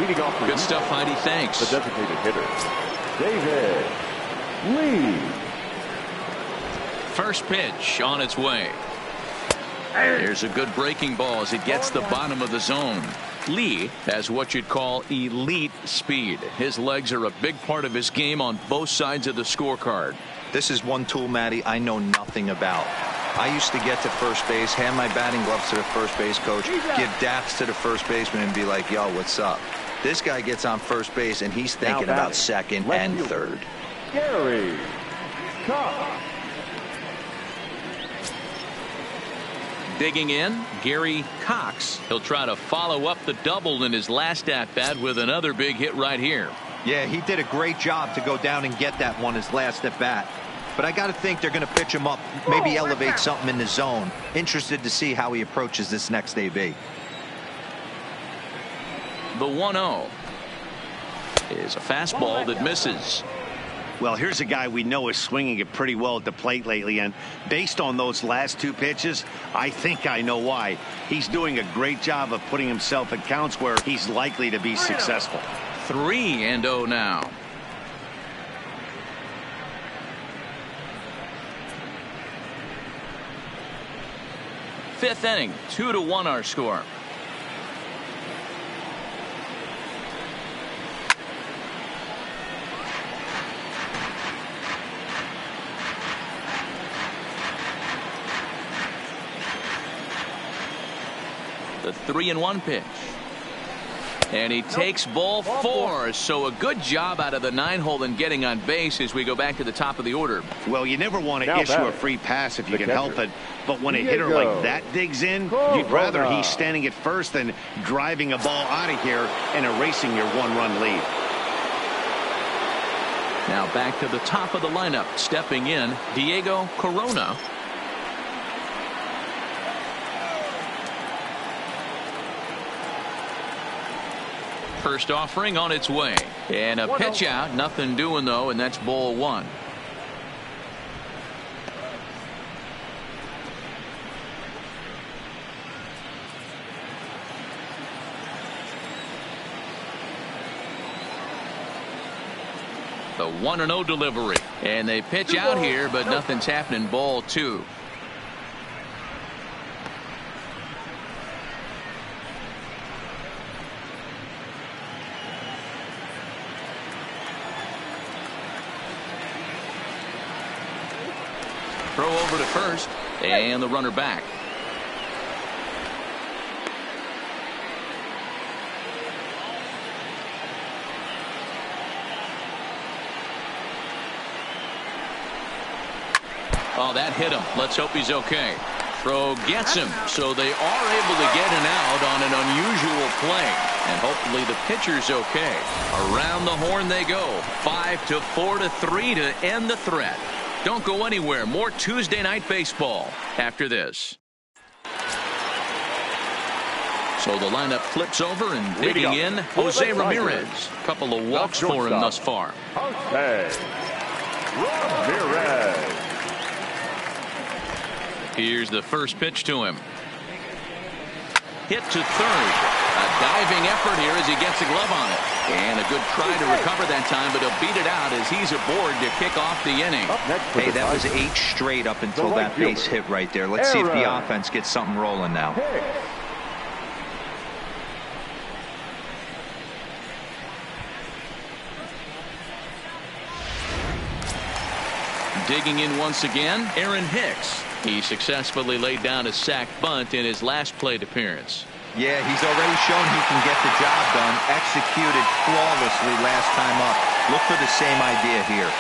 Leading off Good stuff, Heidi. Thanks. The designated hitter, David Lee. First pitch on its way. There's a good breaking ball as it gets the bottom of the zone. Lee has what you'd call elite speed. His legs are a big part of his game on both sides of the scorecard. This is one tool, Matty, I know nothing about. I used to get to first base, hand my batting gloves to the first base coach, give daps to the first baseman and be like, yo, what's up? This guy gets on first base and he's thinking about second and third. Gary Cox. Digging in, Gary Cox. He'll try to follow up the double in his last at-bat with another big hit right here. Yeah, he did a great job to go down and get that one his last at-bat. But I got to think they're going to pitch him up, maybe elevate something in the zone. Interested to see how he approaches this next AB. The 1-0 is a fastball that misses. Well, here's a guy we know is swinging it pretty well at the plate lately, and based on those last 2 pitches, I think I know why. He's doing a great job of putting himself in counts where he's likely to be successful. 3-0 now. Fifth inning, 2-1 our score. The 3-1 pitch. And he takes ball 4. So a good job out of the 9-hole in getting on base as we go back to the top of the order. Well, you never want to issue a free pass if you can help it. But when a hitter like that digs in, you'd rather he's standing at first than driving a ball out of here and erasing your 1-run lead. Now back to the top of the lineup. Stepping in, Diego Corona. First offering on its way. And a pitch out. Nothing doing, though, and that's ball 1. The 1-0 delivery. And they pitch out here, but nothing's happening. Ball 2. Throw over to first, and the runner back. Oh, that hit him. Let's hope he's okay. Throw gets him, so they are able to get an out on an unusual play. And hopefully the pitcher's okay. Around the horn they go. 5-4-3 to end the threat. Don't go anywhere. More Tuesday Night Baseball after this. So the lineup flips over and digging in, Jose Ramirez. A couple of walks for him thus far. Jose Ramirez. Here's the first pitch to him. Hit to third. A diving effort here as he gets a glove on it. And a good try to recover that time, but he'll beat it out as he's aboard to kick off the inning. Hey, that was 8 straight up until that base hit right there. Let's see if the offense gets something rolling now. Digging in once again, Aaron Hicks. He successfully laid down a sac bunt in his last plate appearance. Yeah, he's already shown he can get the job done. Executed flawlessly last time up. Look for the same idea here.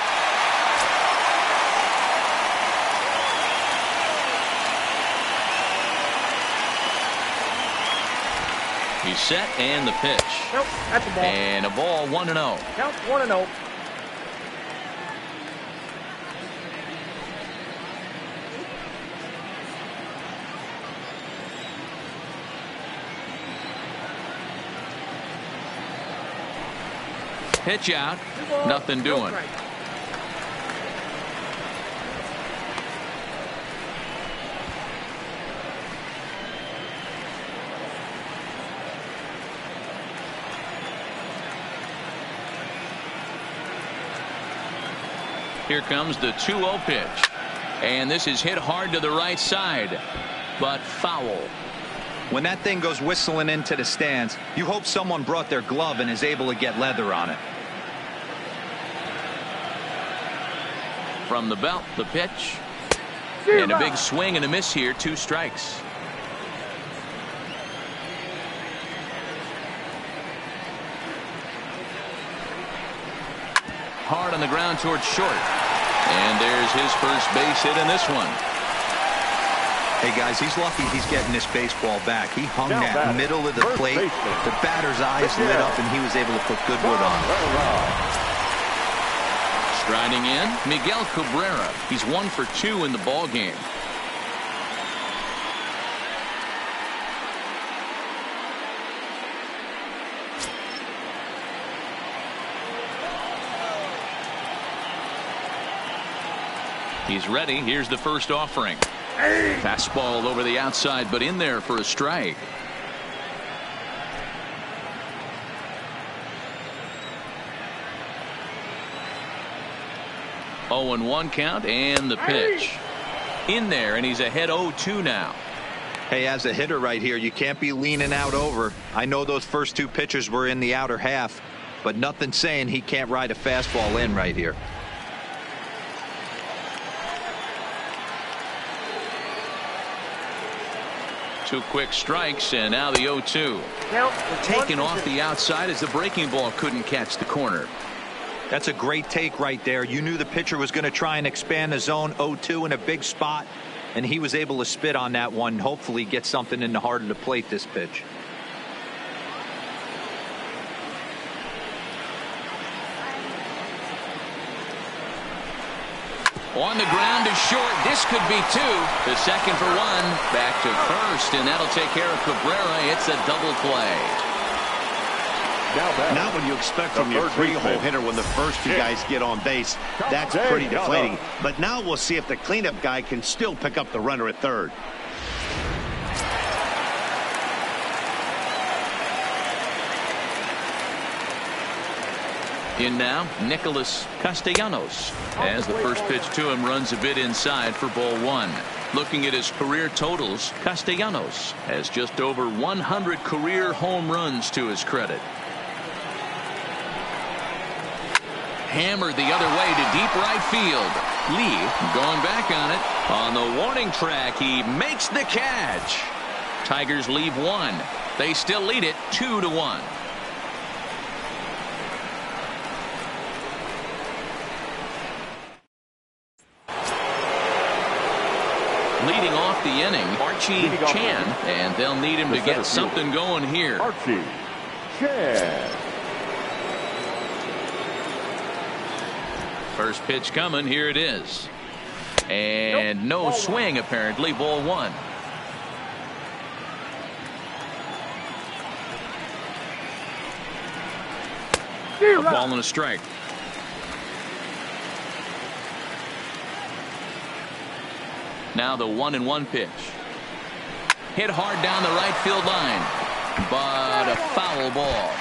He's set and the pitch. Nope, that's a ball. And a ball 1-0. Count 1-0. Pitch out. Nothing doing. Here comes the 2-0 pitch. And this is hit hard to the right side, but foul. When that thing goes whistling into the stands, you hope someone brought their glove and is able to get leather on it. From the belt, the pitch. And a big swing and a miss here. 2 strikes. Hard on the ground towards short. And there's his first base hit in this one. Hey guys, he's lucky he's getting this baseball back. He hung that middle of the plate. The batter's eyes lit up and he was able to put good wood on it. Striding in, Miguel Cabrera. He's 1 for 2 in the ball game. He's ready. Here's the first offering. Fastball over the outside, but in there for a strike. Oh, and 1 count and the pitch. In there, and he's ahead 0-2 now. Hey, as a hitter right here, you can't be leaning out over. I know those first 2 pitches were in the outer half, but nothing saying he can't ride a fastball in right here. Two quick strikes, and now the 0-2. Taken off the outside as the breaking ball couldn't catch the corner. That's a great take right there. You knew the pitcher was going to try and expand the zone. 0-2 in a big spot, and he was able to spit on that one. Hopefully get something in the heart of the plate this pitch. On the ground to short. This could be 2. The second for 1. Back to first, and that'll take care of Cabrera. It's a double play. Not what you expect from your 3-hole hitter when the first 2 guys get on base. That's pretty deflating. But now we'll see if the cleanup guy can still pick up the runner at third. In now, Nicholas Castellanos, as the first pitch to him runs a bit inside for ball 1. Looking at his career totals, Castellanos has just over 100 career home runs to his credit. Hammered the other way to deep right field. Lee going back on it. On the warning track, he makes the catch. Tigers leave 1. They still lead it 2-1. Leading off the inning, Archie Chan, and they'll need him to get something going here. Archie Chan. First pitch coming. Here it is. And no swing, apparently. Ball 1. A ball and a strike. Now the 1-1 pitch. Hit hard down the right field line. but a foul ball.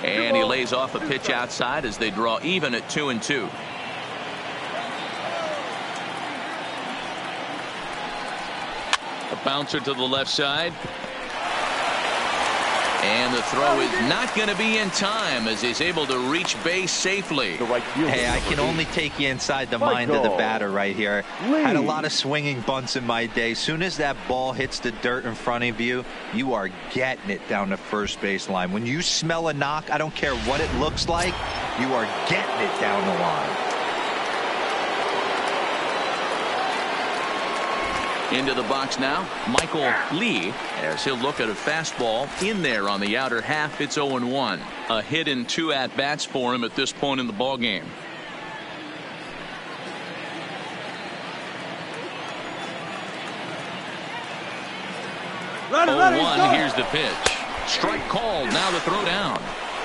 And he lays off a pitch outside as they draw even at 2-2. A bouncer to the left side. And the throw is not going to be in time as he's able to reach base safely. Hey, I can only take you inside the mind of the batter right here. Had a lot of swinging bunts in my day. Soon as that ball hits the dirt in front of you, you are getting it down the first base line. When you smell a knock, I don't care what it looks like, you are getting it down the line. Into the box now, Michael Lee, as he'll look at a fastball in there on the outer half. It's 0-1. A hit in 2 at-bats for him at this point in the ballgame. 0-1, here's the pitch. Strike called, now the throw down.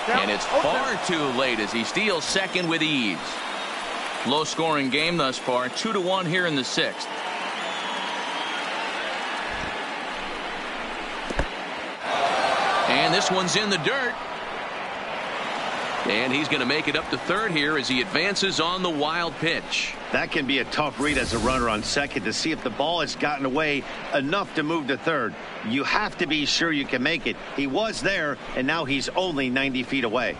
And it's far too late as he steals second with ease. Low-scoring game thus far, 2-1 here in the 6th. And this one's in the dirt. And he's going to make it up to third here as he advances on the wild pitch. That can be a tough read as a runner on second to see if the ball has gotten away enough to move to third. You have to be sure you can make it. He was there, and now he's only 90 feet away.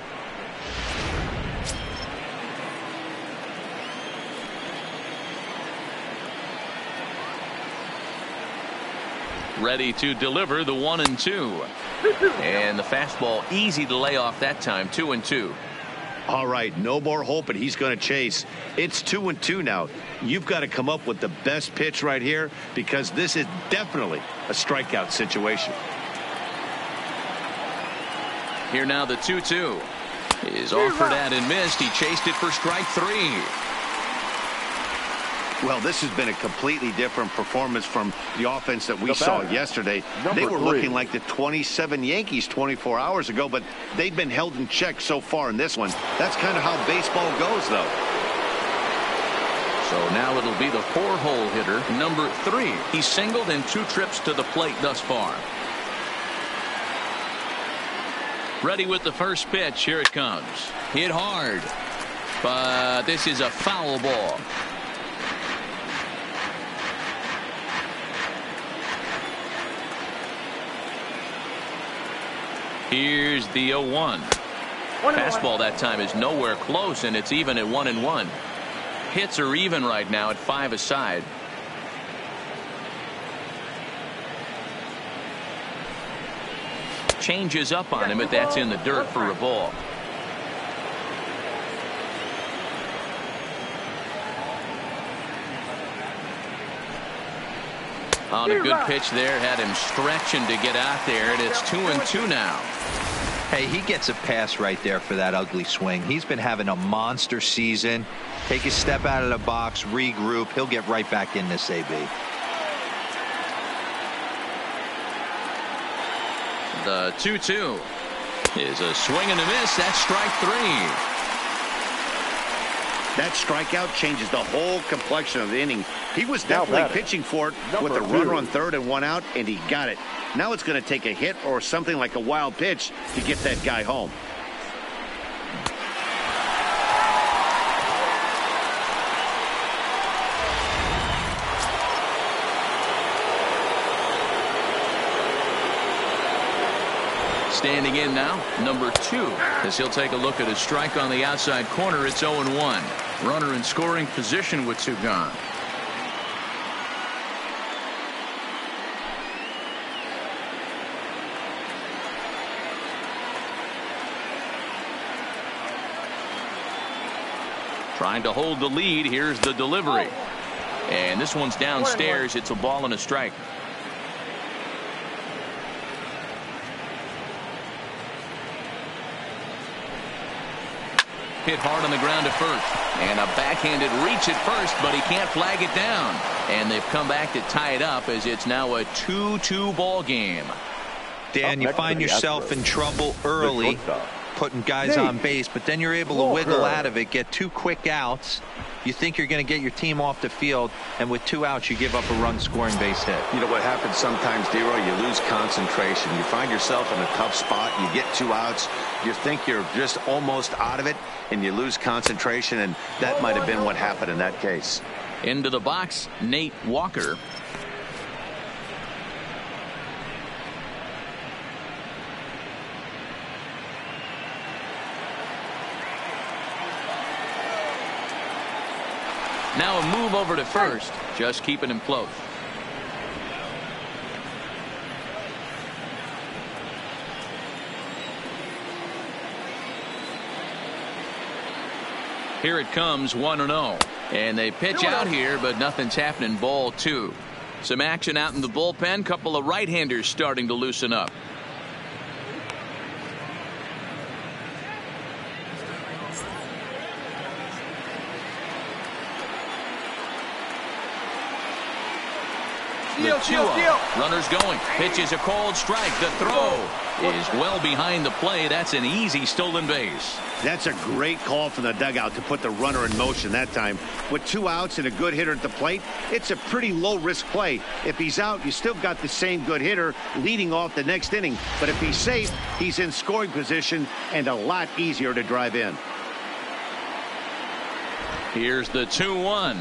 Ready to deliver the 1-2. And the fastball easy to lay off that time. 2-2. All right, no more hoping he's going to chase. It's 2-2 now. You've got to come up with the best pitch right here because this is definitely a strikeout situation. Here now the 2-2 is offered at and missed. He chased it for strike 3. Well, this has been a completely different performance from the offense that we saw yesterday. They were looking like the 27 Yankees 24 hours ago, but they've been held in check so far in this one. That's kind of how baseball goes, though. So now it'll be the 4-hole hitter, number 3. He's singled in 2 trips to the plate thus far. Ready with the first pitch. Here it comes. Hit hard. But this is a foul ball. Here's the 0-1. Fastball that time is nowhere close, and it's even at 1-1. Hits are even right now at 5 aside. Changes up on him, but that's in the dirt for a ball. On a good pitch there, had him stretching to get out there, and it's 2-2 now. Hey, he gets a pass right there for that ugly swing. He's been having a monster season. Take a step out of the box, regroup. He'll get right back in this AB. The 2-2 is a swing and a miss. That's strike 3. That strikeout changes the whole complexion of the inning. He was definitely pitching for it with a runner on third and 1 out, and he got it. Now it's going to take a hit or something like a wild pitch to get that guy home. Standing in now, number 2, as he'll take a look at a strike on the outside corner. It's 0-1. Runner in scoring position with 2 gone. Trying to hold the lead. Here's the delivery. And this one's downstairs. It's a ball and a strike. Hit hard on the ground to first. And a backhanded reach at first, but he can't flag it down. And they've come back to tie it up as it's now a 2-2 ball game. Dan, you find yourself in trouble early. putting guys on base, but then you're able to wiggle out of it, get 2 quick outs. You think you're going to get your team off the field, and with 2 outs, you give up a run-scoring base hit. You know what happens sometimes, Dero? You lose concentration. You find yourself in a tough spot. You get 2 outs. You think you're just almost out of it, and you lose concentration, and that might have been what happened in that case. Into the box, Nate Walker. Now a move over to first, just keeping him close. Here it comes, 1-0. And they pitch out here, but nothing's happening. Ball 2. Some action out in the bullpen. Couple of right-handers starting to loosen up. The 2-0. Runners going. Pitch is a cold strike. The throw is well behind the play. That's an easy stolen base. That's a great call from the dugout to put the runner in motion that time. With 2 outs and a good hitter at the plate, it's a pretty low-risk play. If he's out, you still got the same good hitter leading off the next inning. But if he's safe, he's in scoring position and a lot easier to drive in. Here's the 2-1.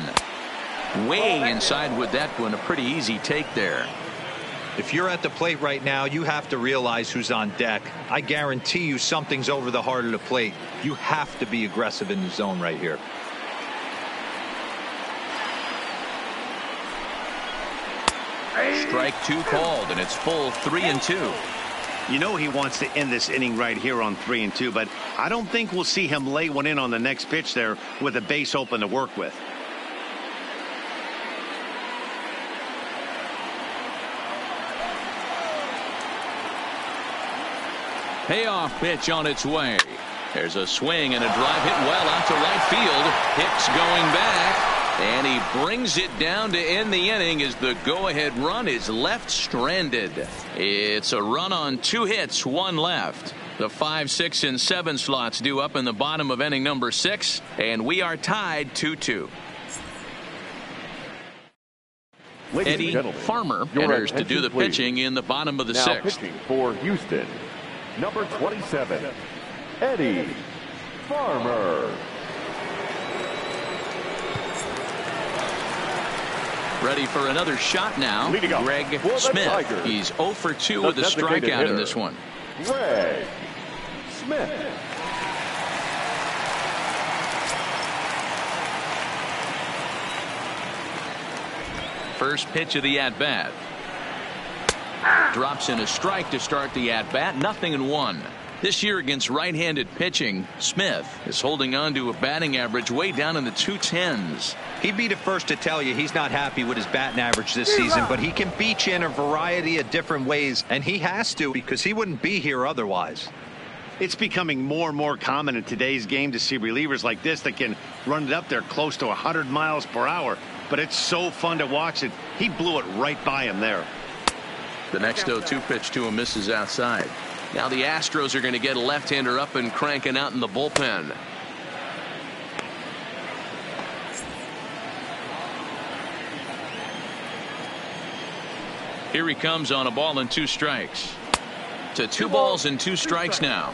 Way inside with that one. A pretty easy take there. If you're at the plate right now, you have to realize who's on deck. I guarantee you something's over the heart of the plate. You have to be aggressive in the zone right here. Strike 2 called, and it's full 3-2. You know he wants to end this inning right here on 3-2, but I don't think we'll see him lay one in on the next pitch there with a base open to work with. Payoff pitch on its way. There's a swing and a drive hit well out to right field. Hicks going back, and he brings it down to end the inning as the go-ahead run is left stranded. It's a run on 2 hits, 1 left. The 5, 6, and 7 slots due up in the bottom of inning number 6, and we are tied 2-2. Eddie Farmer enters to do the pitching in the bottom of the 6th. Pitching for Houston, number 27, Eddie Farmer. Ready for another shot now. Greg Smith. He's 0 for 2 with a strikeout in this one. Greg Smith. First pitch of the at-bat. Drops in a strike to start the at-bat. 0-1. This year against right-handed pitching, Smith is holding on to a batting average way down in the 210s. He'd be the first to tell you he's not happy with his batting average this season, but he can beat you in a variety of different ways, and he has to because he wouldn't be here otherwise. It's becoming more and more common in today's game to see relievers like this that can run it up there close to 100 miles per hour. But it's so fun to watch it. He blew it right by him there. The next 0-2 pitch to him misses outside. Now the Astros are going to get a left-hander up and cranking out in the bullpen. Here he comes on a ball and 2 strikes. To 2 balls and 2 strikes now.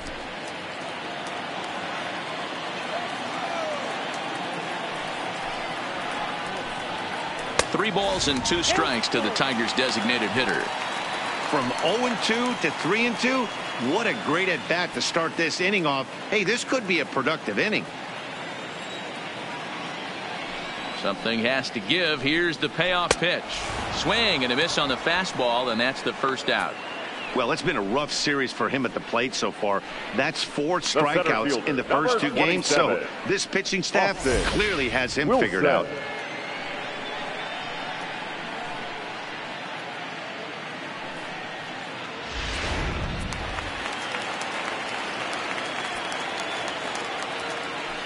Three balls and 2 strikes to the Tigers' designated hitter. From 0-2 to 3-2, what a great at-bat to start this inning off. Hey, this could be a productive inning. Something has to give. Here's the payoff pitch. Swing and a miss on the fastball, and that's the first out. Well, it's been a rough series for him at the plate so far. That's 4 strikeouts in the first 2 games. So this pitching staff clearly has him figured out.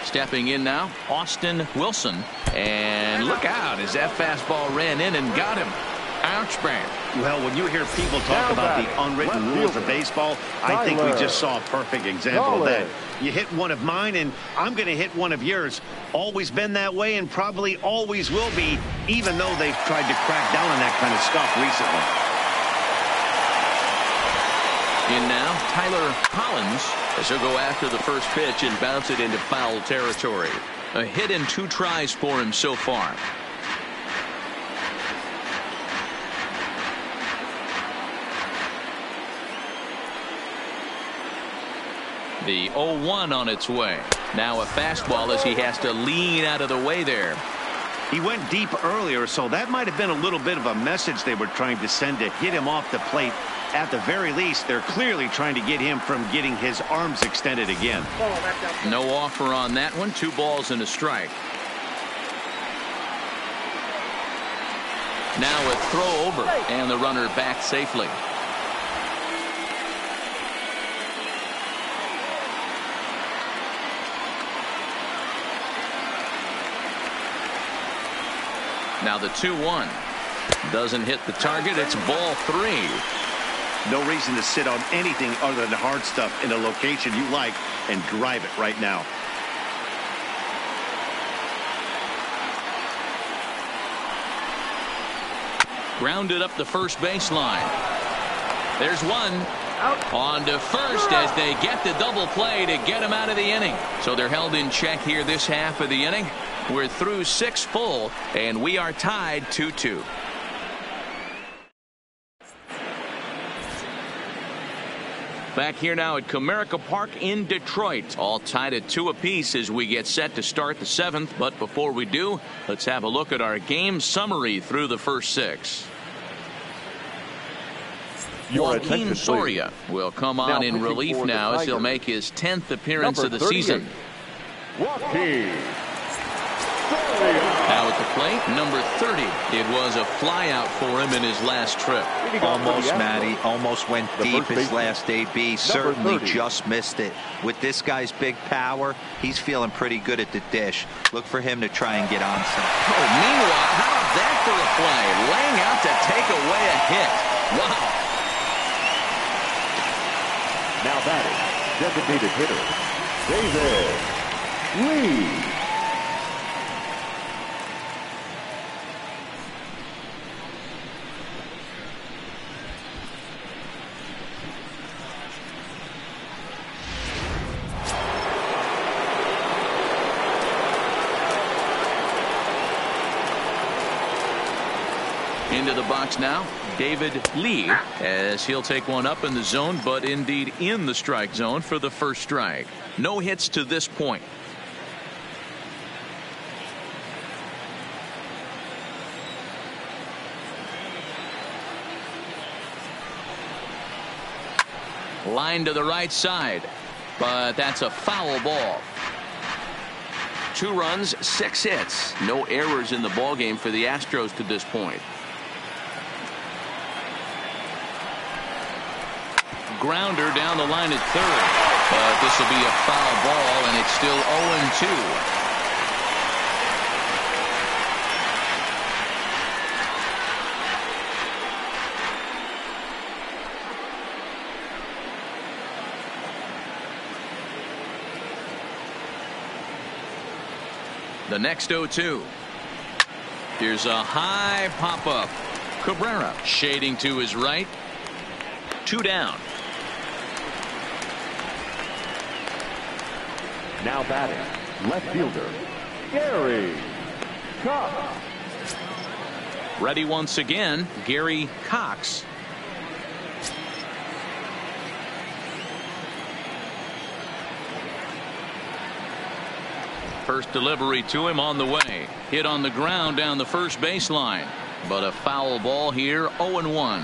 Stepping in now, Austin Wilson. And look out as that fastball ran in and got him. Ouchback. Well, when you hear people talk about the unwritten rules of baseball, I think we just saw a perfect example of that. You hit one of mine, and I'm going to hit one of yours. Always been that way and probably always will be, even though they've tried to crack down on that kind of stuff recently. In now, Tyler Collins, as he'll go after the first pitch and bounce it into foul territory. A hit and 2 tries for him so far. The 0-1 on its way. Now a fastball as he has to lean out of the way there. He went deep earlier, so that might have been a little bit of a message they were trying to send to hit him off the plate. At the very least, they're clearly trying to get him from getting his arms extended again. No offer on that one. 2 balls and a strike. Now a throw over, and the runner back safely. Now the 2-1 doesn't hit the target. It's ball 3. No reason to sit on anything other than hard stuff in a location you like and drive it right now. Grounded up the first baseline. There's one. Out. On to first as they get the double play to get him out of the inning. So they're held in check here this half of the inning. We're through 6 full, and we are tied 2-2. Back here now at Comerica Park in Detroit. All tied at 2 apiece as we get set to start the 7th. But before we do, let's have a look at our game summary through the first 6. Joaquin Soria will come on in relief now as he'll make his 10th appearance of the season. Joaquin. Now at the plate, number 30. It was a flyout for him in his last trip. Almost, Matty. Almost went deep his last AB. Certainly just missed it. With this guy's big power, he's feeling pretty good at the dish. Look for him to try and get on some. Oh, meanwhile, how about that for a play? Laying out to take away a hit. Wow. Now batting, designated hitter, David Lee. Into the box now, David Lee, as he'll take one up in the zone, but indeed in the strike zone for the first strike. No hits to this point. Line to the right side, but that's a foul ball. 2 runs, 6 hits. No errors in the ballgame for the Astros to this point. Grounder down the line at third, but this will be a foul ball, and it's still 0-2. The next 0-2. Here's a high pop-up. Cabrera shading to his right. 2 down. Now batting, left fielder, Gary Cox. Ready once again, Gary Cox. First delivery to him on the way. Hit on the ground down the first baseline. But a foul ball here, 0-1.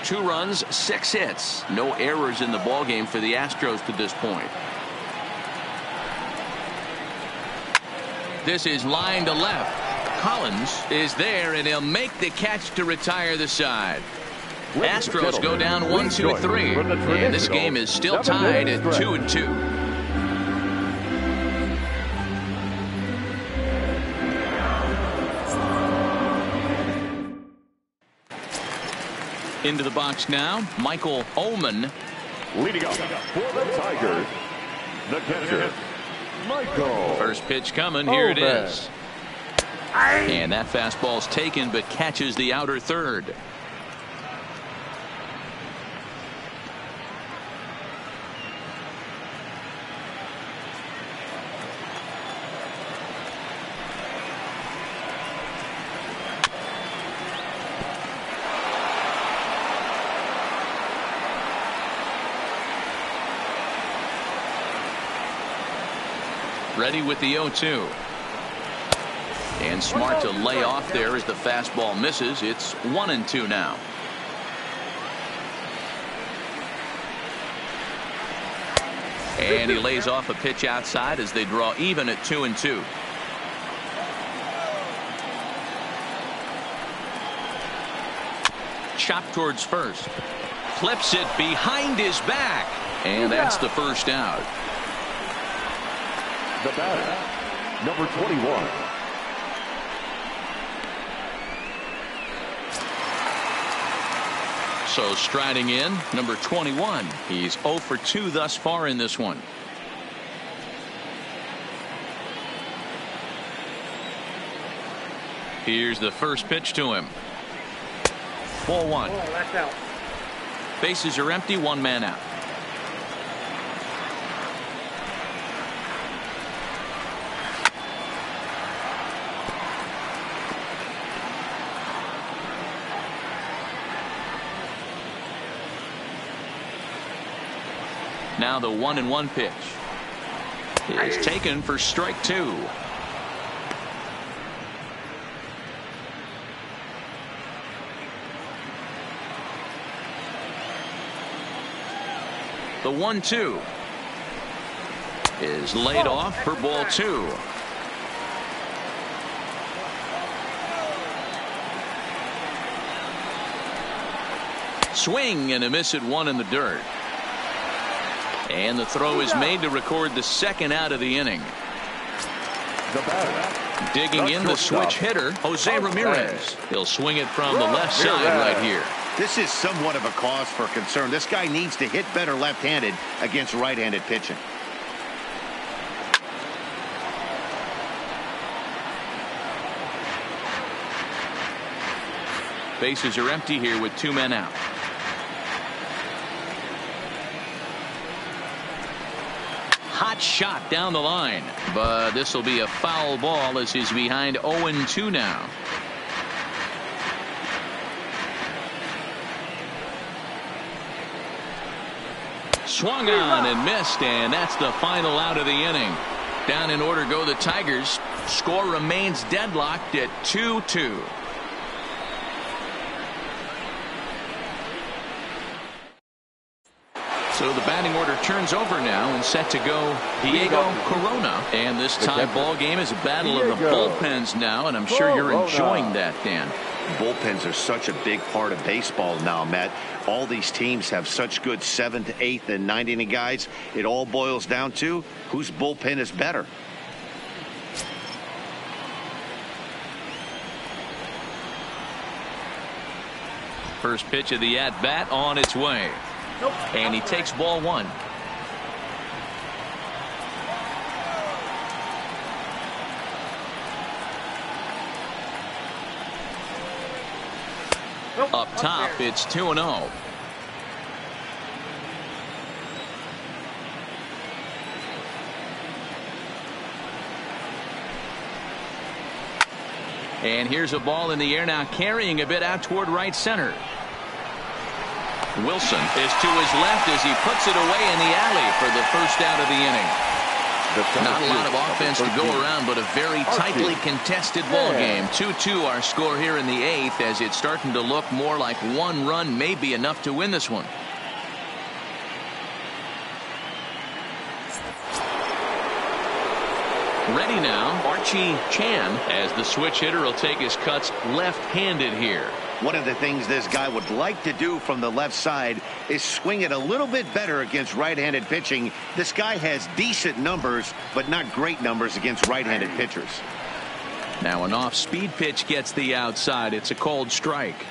2 runs, 6 hits. No errors in the ballgame for the Astros to this point. This is line to left. Collins is there, and he'll make the catch to retire the side. Astros go down 1-2-3, and this game is still tied at 2-2. Into the box now, Michael Ullman. Leading up for the Tigers, the catcher, Michael. First pitch coming. Here it is. And that fastball's taken, but catches the outer third. Ready with the 0-2. And smart to lay off there as the fastball misses. It's 1-2 now. And he lays off a pitch outside as they draw even at 2-2. Chop towards first. Clips it behind his back. And that's the first out. The batter, number 21. So striding in, number 21. He's 0 for 2 thus far in this one. Here's the first pitch to him. Ball 1. Oh, that's out. Bases are empty, 1 man out. Now the 1-1 pitch is taken for strike 2. The 1-2 is laid off for ball 2. Swing and a miss at 1 in the dirt. And the throw is made to record the second out of the inning. The batter, Digging in the switch hitter, Jose Ramirez. He'll swing it from the left side right here. This is somewhat of a cause for concern. This guy needs to hit better left-handed against right-handed pitching. Bases are empty here with 2 men out. Hot shot down the line, but this will be a foul ball as he's behind 0-2 now. Swung on and missed, and that's the final out of the inning. Down in order go the Tigers. Score remains deadlocked at 2-2. So the batting order turns over now and set to go Diego Corona. And this tie ball game is a battle of the bullpens now, and I'm sure you're enjoying that, Dan. Bullpens are such a big part of baseball now, Matt. All these teams have such good 7th, 8th, and 9th inning guys. It all boils down to whose bullpen is better. First pitch of the at-bat on its way. And he takes ball 1. Up top, it's 2-0. And here's a ball in the air now, carrying a bit out toward right center. Wilson is to his left as he puts it away in the alley for the first out of the inning. Not a lot of offense to go around, but a very tightly contested ball game. 2-2 our score here in the 8th, as it's starting to look more like 1 run may be enough to win this one. Ready now, Archie Chan, as the switch hitter will take his cuts left-handed here. One of the things this guy would like to do from the left side is swing it a little bit better against right-handed pitching. This guy has decent numbers, but not great numbers against right-handed pitchers. Now an off-speed pitch gets the outside. It's a cold strike.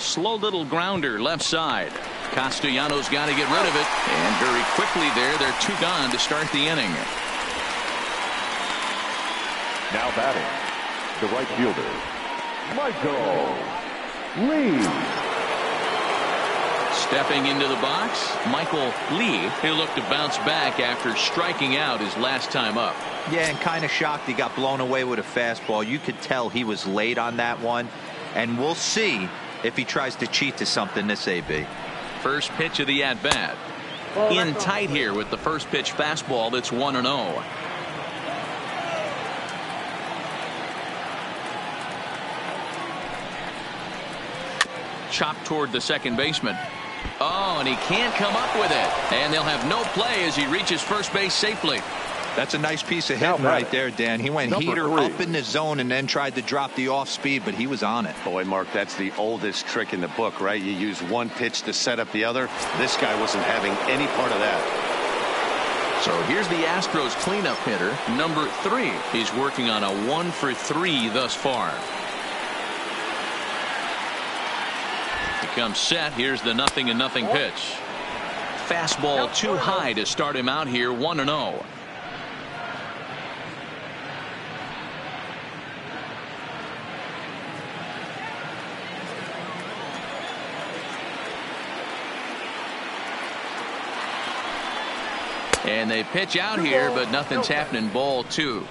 Slow little grounder left side. Castellanos got to get rid of it. And very quickly there, they're 2 gone to start the inning. Now batting, the right fielder, Michael Lee. Stepping into the box, Michael Lee. He'll look to bounce back after striking out his last time up. Yeah, and kind of shocked he got blown away with a fastball. You could tell he was late on that one. And we'll see if he tries to cheat to something this AB. First pitch of the at-bat. In tight here with the first pitch fastball that's 1-0. Chopped toward the second baseman. Oh, and he can't come up with it. And they'll have no play as he reaches first base safely. That's a nice piece of hitting right there, Dan. He went heater up in the zone and then tried to drop the off speed, but he was on it. Boy, Mark, that's the oldest trick in the book, right? You use one pitch to set up the other. This guy wasn't having any part of that. So here's the Astros cleanup hitter, number 3. He's working on a 1-for-3 thus far. He comes set. Here's the 0-0 pitch. Fastball too high to start him out here, 1-0. And they pitch out here, but nothing's happening. Ball 2.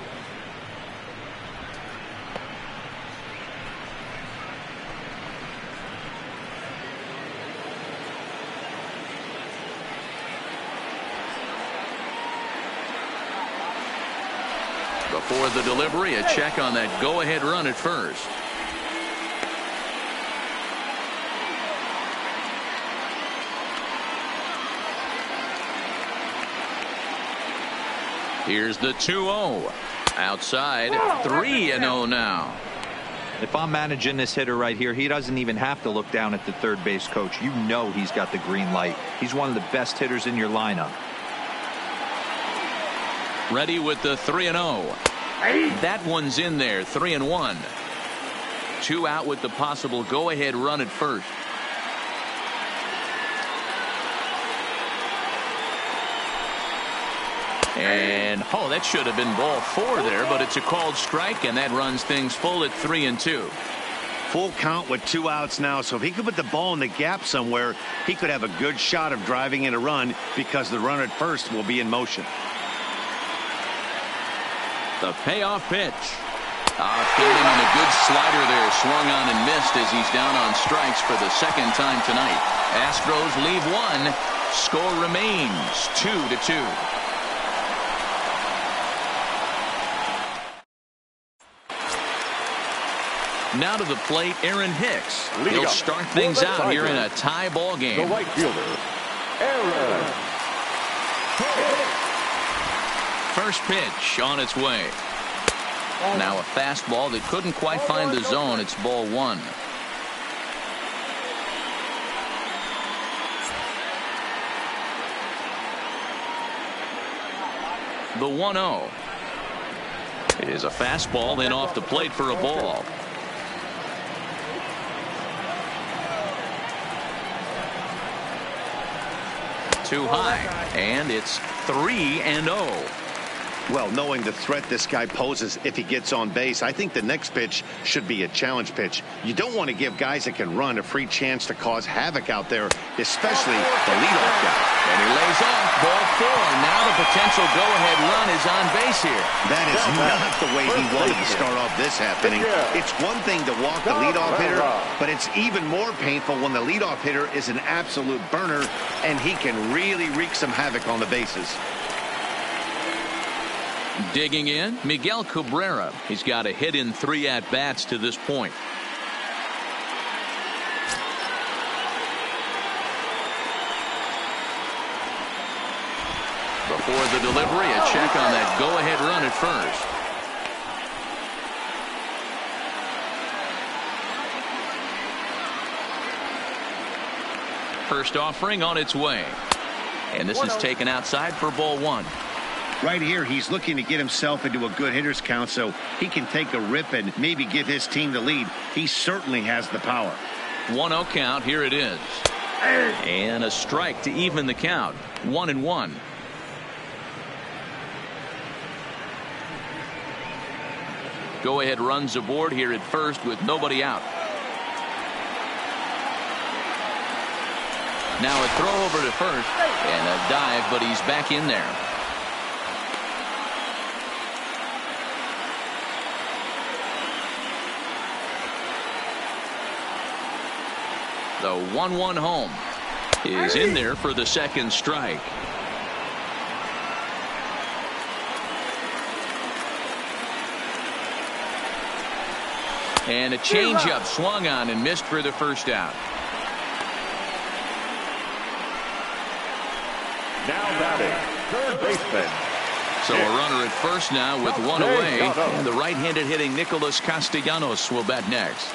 Before the delivery, a check on that go-ahead run at first. Here's the 2-0. Outside, 3-0 now. If I'm managing this hitter right here, he doesn't even have to look down at the third base coach. You know he's got the green light. He's one of the best hitters in your lineup. Ready with the 3-0. That one's in there, 3-1. 2 out with the possible go-ahead run at first. And oh, that should have been ball 4 there, but it's a called strike, and that runs things full at 3-2. Full count with 2 outs now, so if he could put the ball in the gap somewhere, he could have a good shot of driving in a run because the runner at first will be in motion. The payoff pitch. Feeling him a good slider there, swung on and missed as he's down on strikes for the second time tonight. Astros leave 1. Score remains 2-2. Now to the plate, Aaron Hicks. He'll start things out here in a tie ball game. The right fielder, Aaron Hicks. First pitch on its way. Now a fastball that couldn't quite find the zone. It's ball 1. The 1-0 is a fastball, then off the plate for a ball. Too high, and it's 3-0. Well, knowing the threat this guy poses if he gets on base, I think the next pitch should be a challenge pitch. You don't want to give guys that can run a free chance to cause havoc out there, especially the leadoff guy. And he lays off, ball 4. Now the potential go-ahead run is on base here. That is not the way he wanted to start off this happening. It's one thing to walk the leadoff hitter, but it's even more painful when the leadoff hitter is an absolute burner, and he can really wreak some havoc on the bases. Digging in, Miguel Cabrera. He's got a hit in 3 at-bats to this point. Before the delivery, a check on that go-ahead run at first. First offering on its way. And this is taken outside for ball 1. Right here, he's looking to get himself into a good hitter's count so he can take a rip and maybe give his team the lead. He certainly has the power. 1-0 count. Here it is. And a strike to even the count. 1-1. Go ahead runs aboard here at first with nobody out. Now a throw over to first and a dive, but he's back in there. The 1-1 home is in there for the second strike. And a changeup swung on and missed for the first out. Now batting, third baseman. So a runner at first now with one away, and the right-handed hitting Nicholas Castellanos will bat next.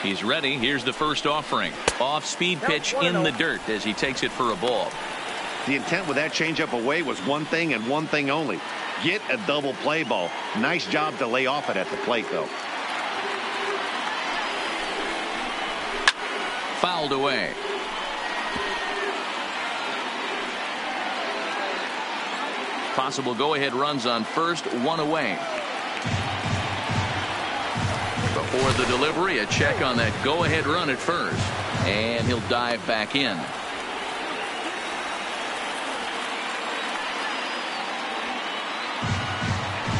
He's ready. Here's the first offering. Off-speed pitch in the dirt as he takes it for a ball. The intent with that changeup away was one thing and one thing only. Get a double play ball. Nice job to lay off it at the plate, though. Fouled away. Possible go-ahead runs on first, one away. Before the delivery, a check on that go-ahead run at first. And he'll dive back in.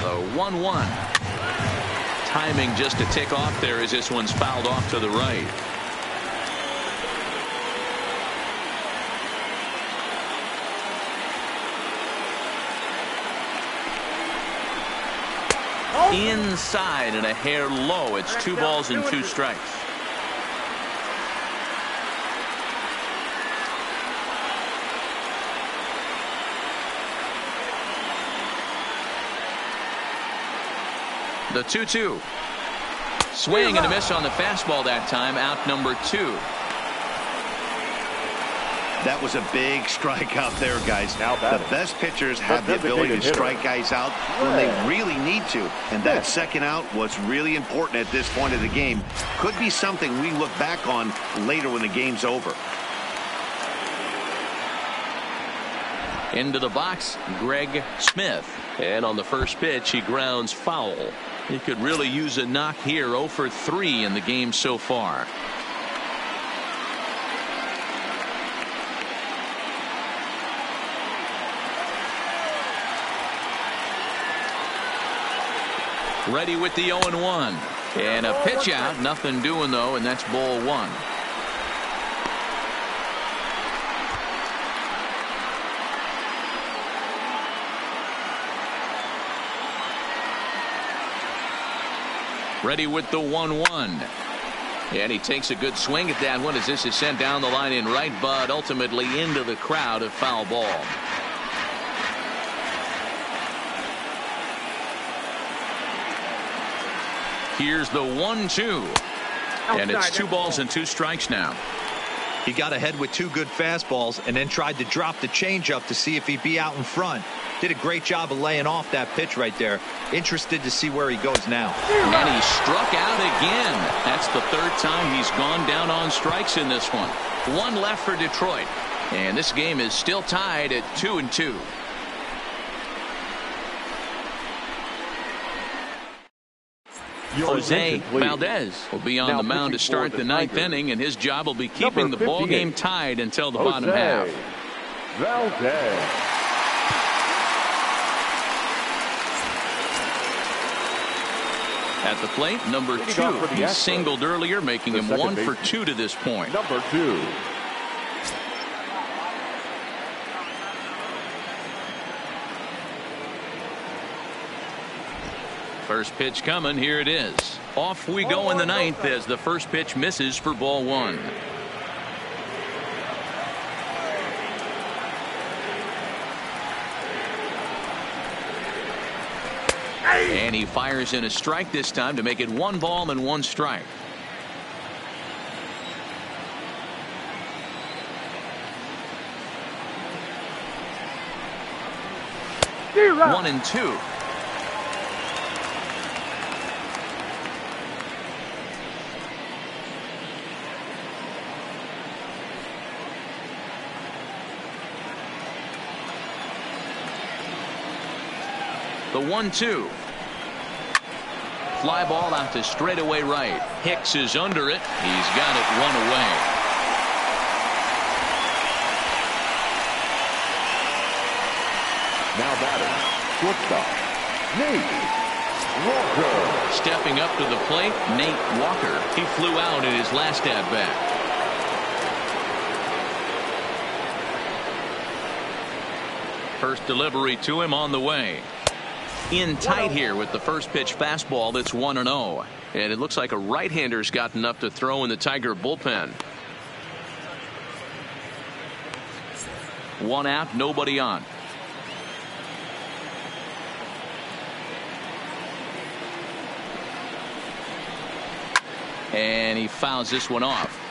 The 1-1. Timing just a tick off there as this one's fouled off to the right. Inside and a hair low. It's 2 balls and 2 strikes. The 2-2. Swing and a miss on the fastball that time. Out number 2. That was a big strikeout there, guys. The best pitchers have the ability to strike guys out when they really need to. And that second out was really important at this point of the game. Could be something we look back on later when the game's over. Into the box, Greg Smith. And on the first pitch, he grounds foul. He could really use a knock here. 0 for 3 in the game so far. Ready with the 0-1. And a pitch out. Nothing doing, though, and that's ball 1. Ready with the 1-1. And he takes a good swing at that one as this is sent down the line in right, but ultimately into the crowd, a foul ball. Here's the 1-2. And it's 2 balls and 2 strikes now. He got ahead with 2 good fastballs and then tried to drop the changeup to see if he'd be out in front. Did a great job of laying off that pitch right there. Interested to see where he goes now. And he struck out again. That's the 3rd time he's gone down on strikes in this one. 1 left for Detroit. And this game is still tied at 2-2. Jose Valdez will be on the mound to start the 9th inning, and his job will be keeping the ball game tied until the bottom half. Valdez. At the plate, number 2. He singled earlier, making him 1 for 2 to this point. Number 2. First pitch coming. Here it is. Off we go in the 9th as the first pitch misses for ball 1. And he fires in a strike this time to make it 1 ball and 1 strike. The 1-2. Fly ball out to straightaway right. Hicks is under it. He's got it one away. Now batting, shortstop, Nate Walker. Stepping up to the plate, Nate Walker. He flew out in his last at-bat. First delivery to him on the way. In tight here with the first pitch fastball that's 1-0. And it looks like a right-hander's got enough to throw in the Tiger bullpen. One out, nobody on. And he fouls this one off.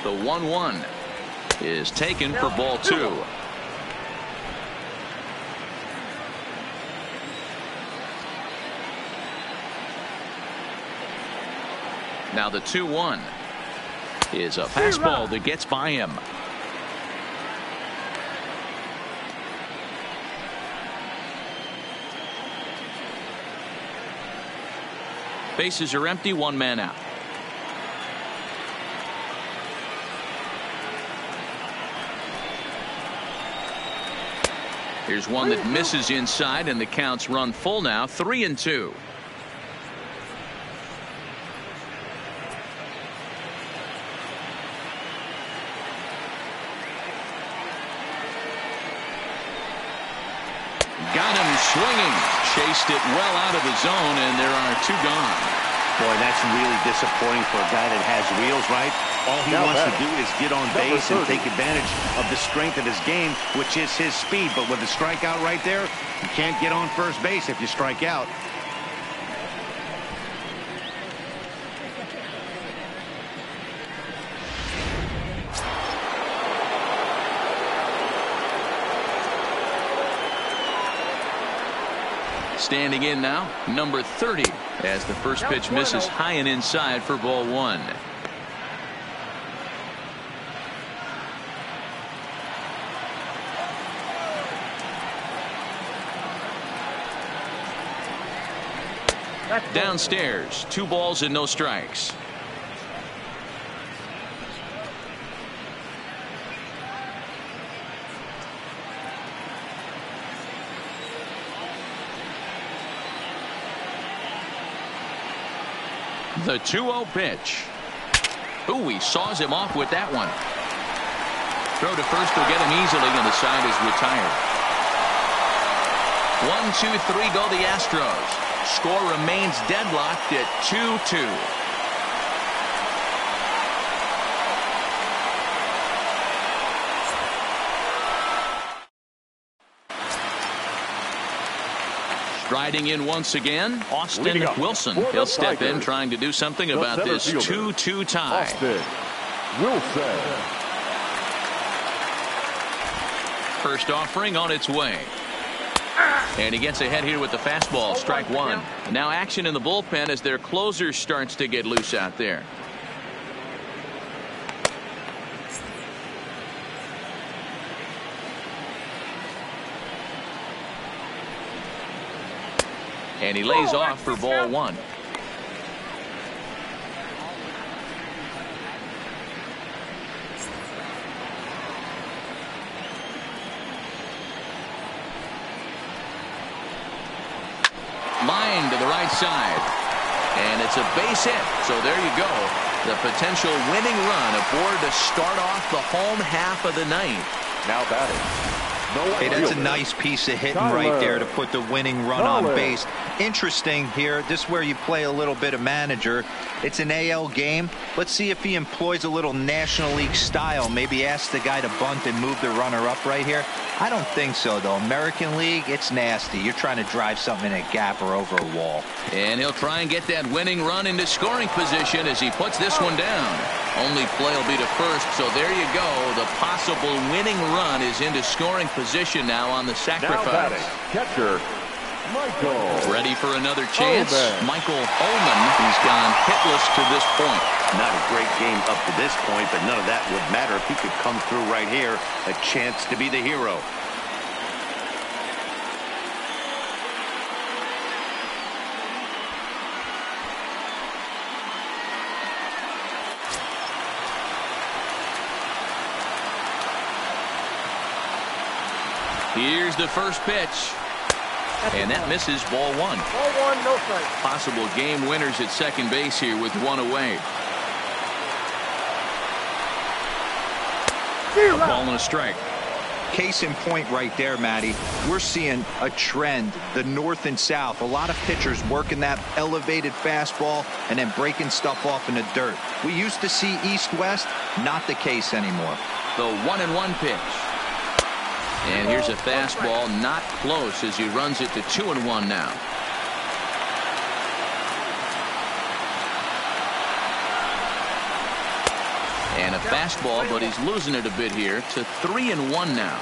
The 1-1 is taken for ball 2. Now the 2-1 is a fastball that gets by him. Bases are empty, one man out. Here's one that misses inside, and the count's run full now, 3-2. Got him swinging. Chased it well out of the zone, and there are 2 gone. Boy, that's really disappointing for a guy that has wheels, right? All he wants to do is get on base and take advantage of the strength of his game, which is his speed. But with a strikeout right there, you can't get on first base if you strike out. Standing in now, number 30, as the first pitch misses high and inside for ball 1. Downstairs, 2 balls and no strikes. The 2-0 pitch. Ooh, he saws him off with that one. Throw to first will get him easily, and the side is retired. 1-2-3 go the Astros. Score remains deadlocked at 2-2. Striding in once again, Austin Wilson. He'll step in trying to do something about this 2-2 tie. Austin Wilson. First offering on its way. And he gets ahead here with the fastball, strike 1. Now action in the bullpen as their closer starts to get loose out there. And he lays off for ball 1. Line to the right side. And it's a base hit. So there you go. The potential winning run aboard to start off the home half of the ninth. Now batting. Hey, that's a nice piece of hitting right there to put the winning run on base. Interesting here. This is where you play a little bit of manager. It's an AL game. Let's see if he employs a little National League style. Maybe ask the guy to bunt and move the runner up right here. I don't think so, though. American League, it's nasty. You're trying to drive something in a gap or over a wall. And he'll try and get that winning run into scoring position as he puts this one down. Only play will be to first, so there you go. The possible winning run is into scoring position now on the sacrifice. Now batting, catcher Michael. Ready for another chance? Ullman. Michael Ullman. He's gone hitless to this point. Not a great game up to this point, but none of that would matter if he could come through right here. A chance to be the hero. Here's the first pitch. And that misses, ball one. Ball one, no strike. Possible game winners at second base here with one away. A ball and a strike. Case in point right there, Matty. We're seeing a trend, the north and south. A lot of pitchers working that elevated fastball and then breaking stuff off in the dirt. We used to see east-west, not the case anymore. The 1-1 pitch. And here's a fastball, not close as he runs it to 2-1 now. And a fastball, but he's losing it a bit here to 3-1 now.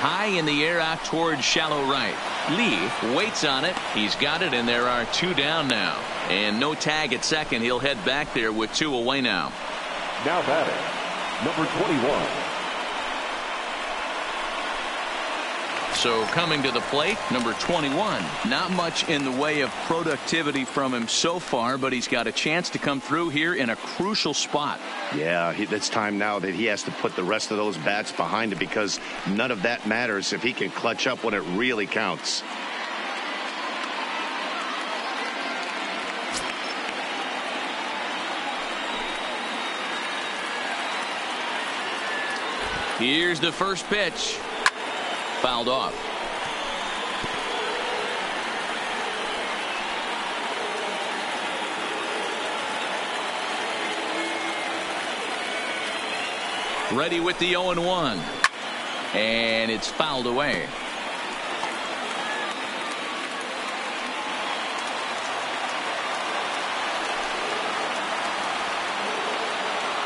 High in the air out towards shallow right. Lee waits on it. He's got it, and there are two down now. And no tag at second. He'll head back there with two away now. Now batting, number 21. So coming to the plate, number 21. Not much in the way of productivity from him so far, but he's got a chance to come through here in a crucial spot. Yeah, it's time now that he has to put the rest of those bats behind him, because none of that matters if he can clutch up when it really counts. Here's the first pitch. Fouled off. Ready with the 0-1. And it's fouled away.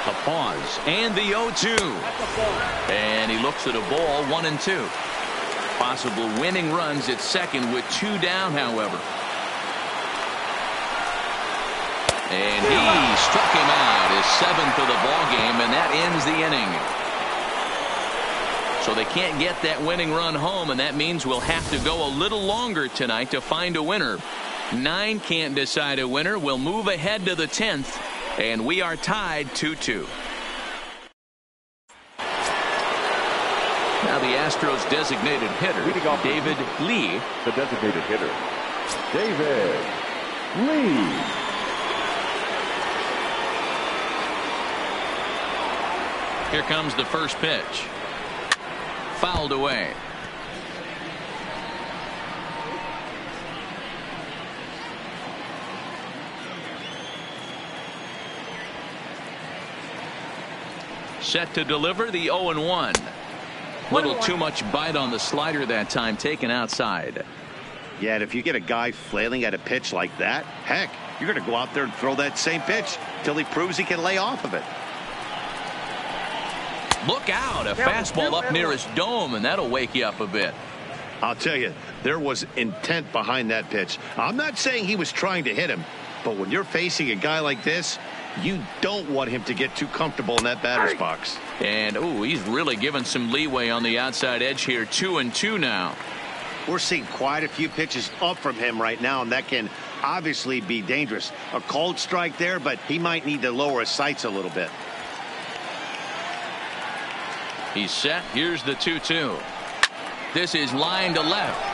A pause. And the 0-2. And he looks at a ball, 1-2. Possible winning runs at second with two down, however. And he struck him out, his seventh of the ball game, and that ends the inning. So they can't get that winning run home, and that means we'll have to go a little longer tonight to find a winner. 9 can't decide a winner. We'll move ahead to the 10th, and we are tied 2-2. Now the Astros designated hitter, David Lee. The designated hitter, David Lee. Here comes the first pitch. Fouled away. Set to deliver the 0-1. Little too much bite on the slider that time, taken outside. Yeah, and if you get a guy flailing at a pitch like that, heck, you're going to go out there and throw that same pitch till he proves he can lay off of it. Look out, a fastball up near his dome, and that'll wake you up a bit. I'll tell you, there was intent behind that pitch. I'm not saying he was trying to hit him, but when you're facing a guy like this, you don't want him to get too comfortable in that batter's box. And, ooh, he's really given some leeway on the outside edge here. 2-2 now. We're seeing quite a few pitches up from him right now, and that can obviously be dangerous. A cold strike there, but he might need to lower his sights a little bit. He's set. Here's the 2-2. This is line to left.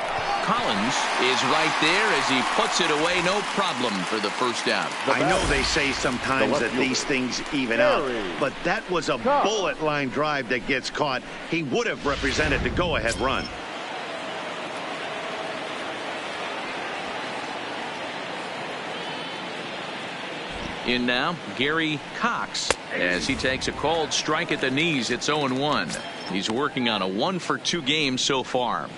Collins is right there as he puts it away. No problem for the first out. I know they say sometimes that these things even out, but that was a bullet line drive that gets caught. He would have represented the go-ahead run. In now, Gary Cox, as he takes a called strike at the knees. It's 0-1. He's working on a 1-for-2 game so far.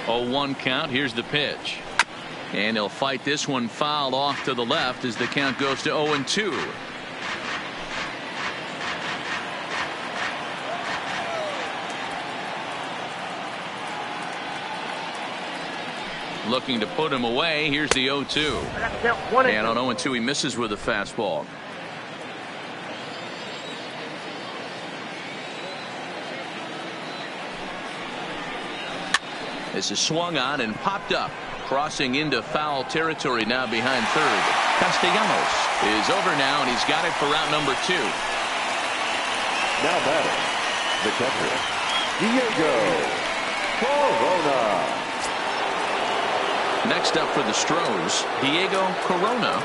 Oh, 1 count. Here's the pitch. And he'll fight this one fouled off to the left as the count goes to 0-2. Looking to put him away. Here's the 0-2. And on 0-2 he misses with a fastball. This is swung on and popped up. Crossing into foul territory now behind third. Castellanos is over now, and he's got it for out number 2. Now batting, the catcher, Diego Corona. Next up for the Stros, Diego Corona.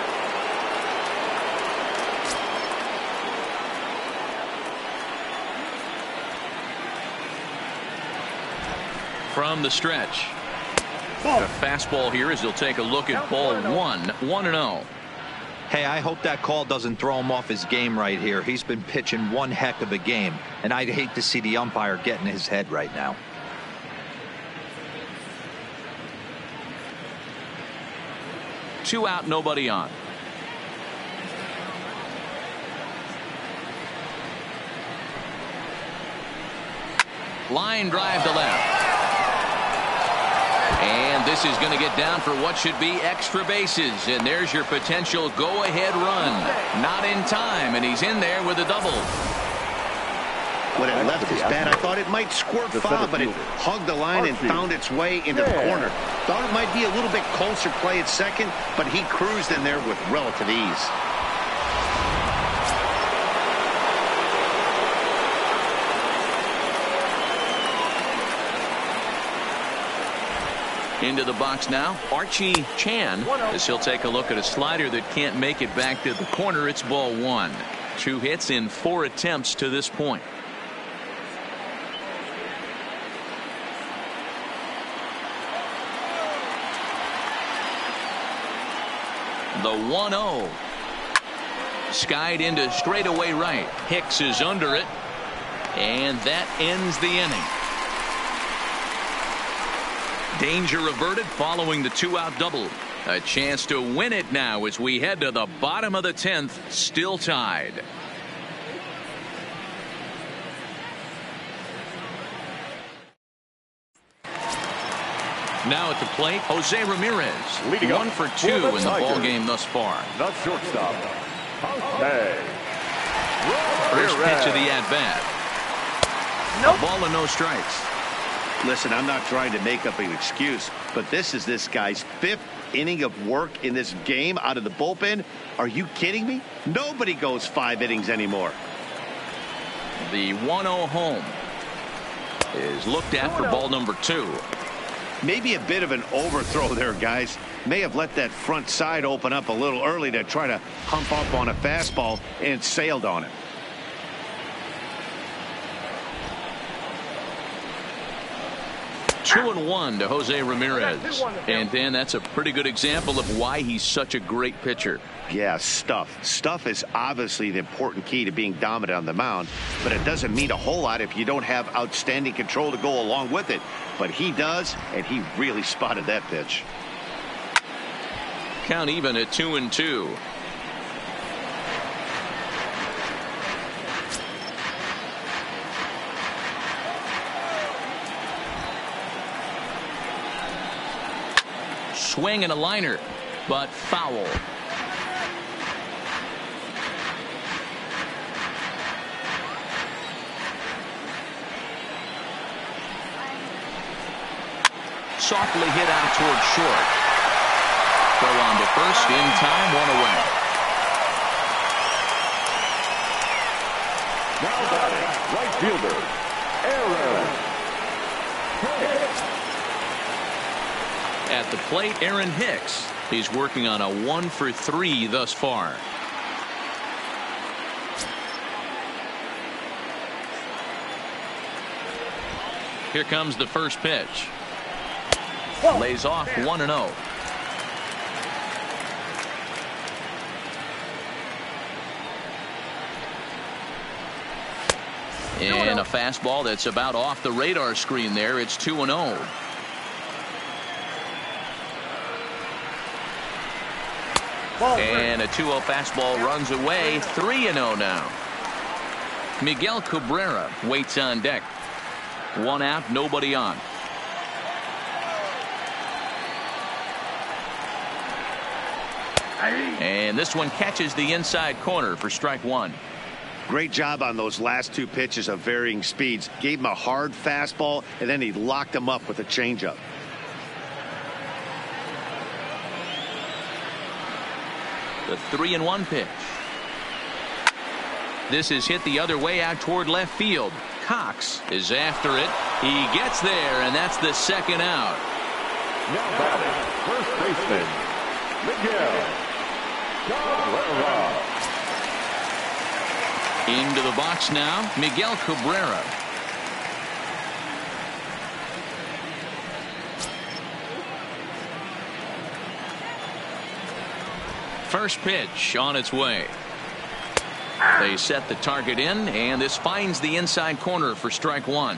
From the stretch. A fastball here as he'll take a look at ball 1. 1-0. Hey, I hope that call doesn't throw him off his game right here. He's been pitching one heck of a game, and I'd hate to see the umpire get in his head right now. Two out, nobody on. Line drive to left. And this is going to get down for what should be extra bases. And there's your potential go-ahead run. Not in time, and he's in there with a double. When it left his bat, I thought it might squirt foul, but it hugged the line and found its way into the corner. Thought it might be a little bit closer play at second, but he cruised in there with relative ease. Into the box now, Archie Chan, as he'll take a look at a slider that can't make it back to the corner. It's ball 1. 2 hits in 4 attempts to this point. The 1-0. Skied into straightaway right. Hicks is under it. And that ends the inning. Danger averted following the 2-out double. A chance to win it now as we head to the bottom of the 10th, still tied. Now at the plate, Jose Ramirez. Leading 1 for 2 in the ball game thus far. The shortstop, Jose First pitch of the at-bat. Nope. A ball and no strikes. Listen, I'm not trying to make up an excuse, but this is this guy's 5th inning of work in this game out of the bullpen. Are you kidding me? Nobody goes 5 innings anymore. The 1-0 home is looked at for ball number 2. Maybe a bit of an overthrow there, guys. May have let that front side open up a little early to try to hump up on a fastball and sailed on it. Two and 1 to Jose Ramirez. And then that's a pretty good example of why he's such a great pitcher. Yeah, stuff. Stuff is obviously the important key to being dominant on the mound, but it doesn't mean a whole lot if you don't have outstanding control to go along with it. But he does, and he really spotted that pitch. Count even at 2-2. Swing and a liner, but foul. Softly hit out toward short. Throw on to first, in time, 1 away. Now batting, right fielder, Aaron Hicks. At the plate, Aaron Hicks. He's working on a 1 for 3 thus far. Here comes the first pitch. Lays off 1-0. And a fastball that's about off the radar screen there. It's 2-0. And a 2-0 fastball runs away. 3-0 now. Miguel Cabrera waits on deck. 1 out, nobody on. And this one catches the inside corner for strike 1. Great job on those last 2 pitches of varying speeds. Gave him a hard fastball, and then he locked him up with a changeup. The 3-1 pitch. This is hit the other way out toward left field. Cox is after it. He gets there, and that's the 2nd out. Now batting, first baseman, Miguel Cabrera. Into the box now, Miguel Cabrera. First pitch on its way. They set the target in, and this finds the inside corner for strike 1.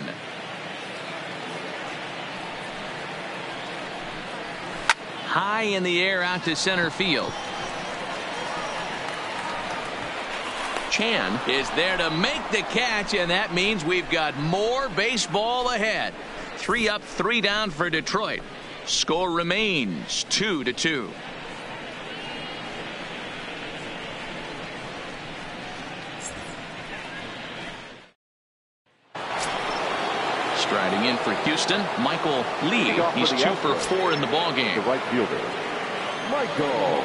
High in the air out to center field. Chan is there to make the catch, and that means we've got more baseball ahead. 3 up, 3 down for Detroit. Score remains 2-2. Striding in for Houston, Michael Lee. He's 2 for 4 in the ballgame. The right fielder, Michael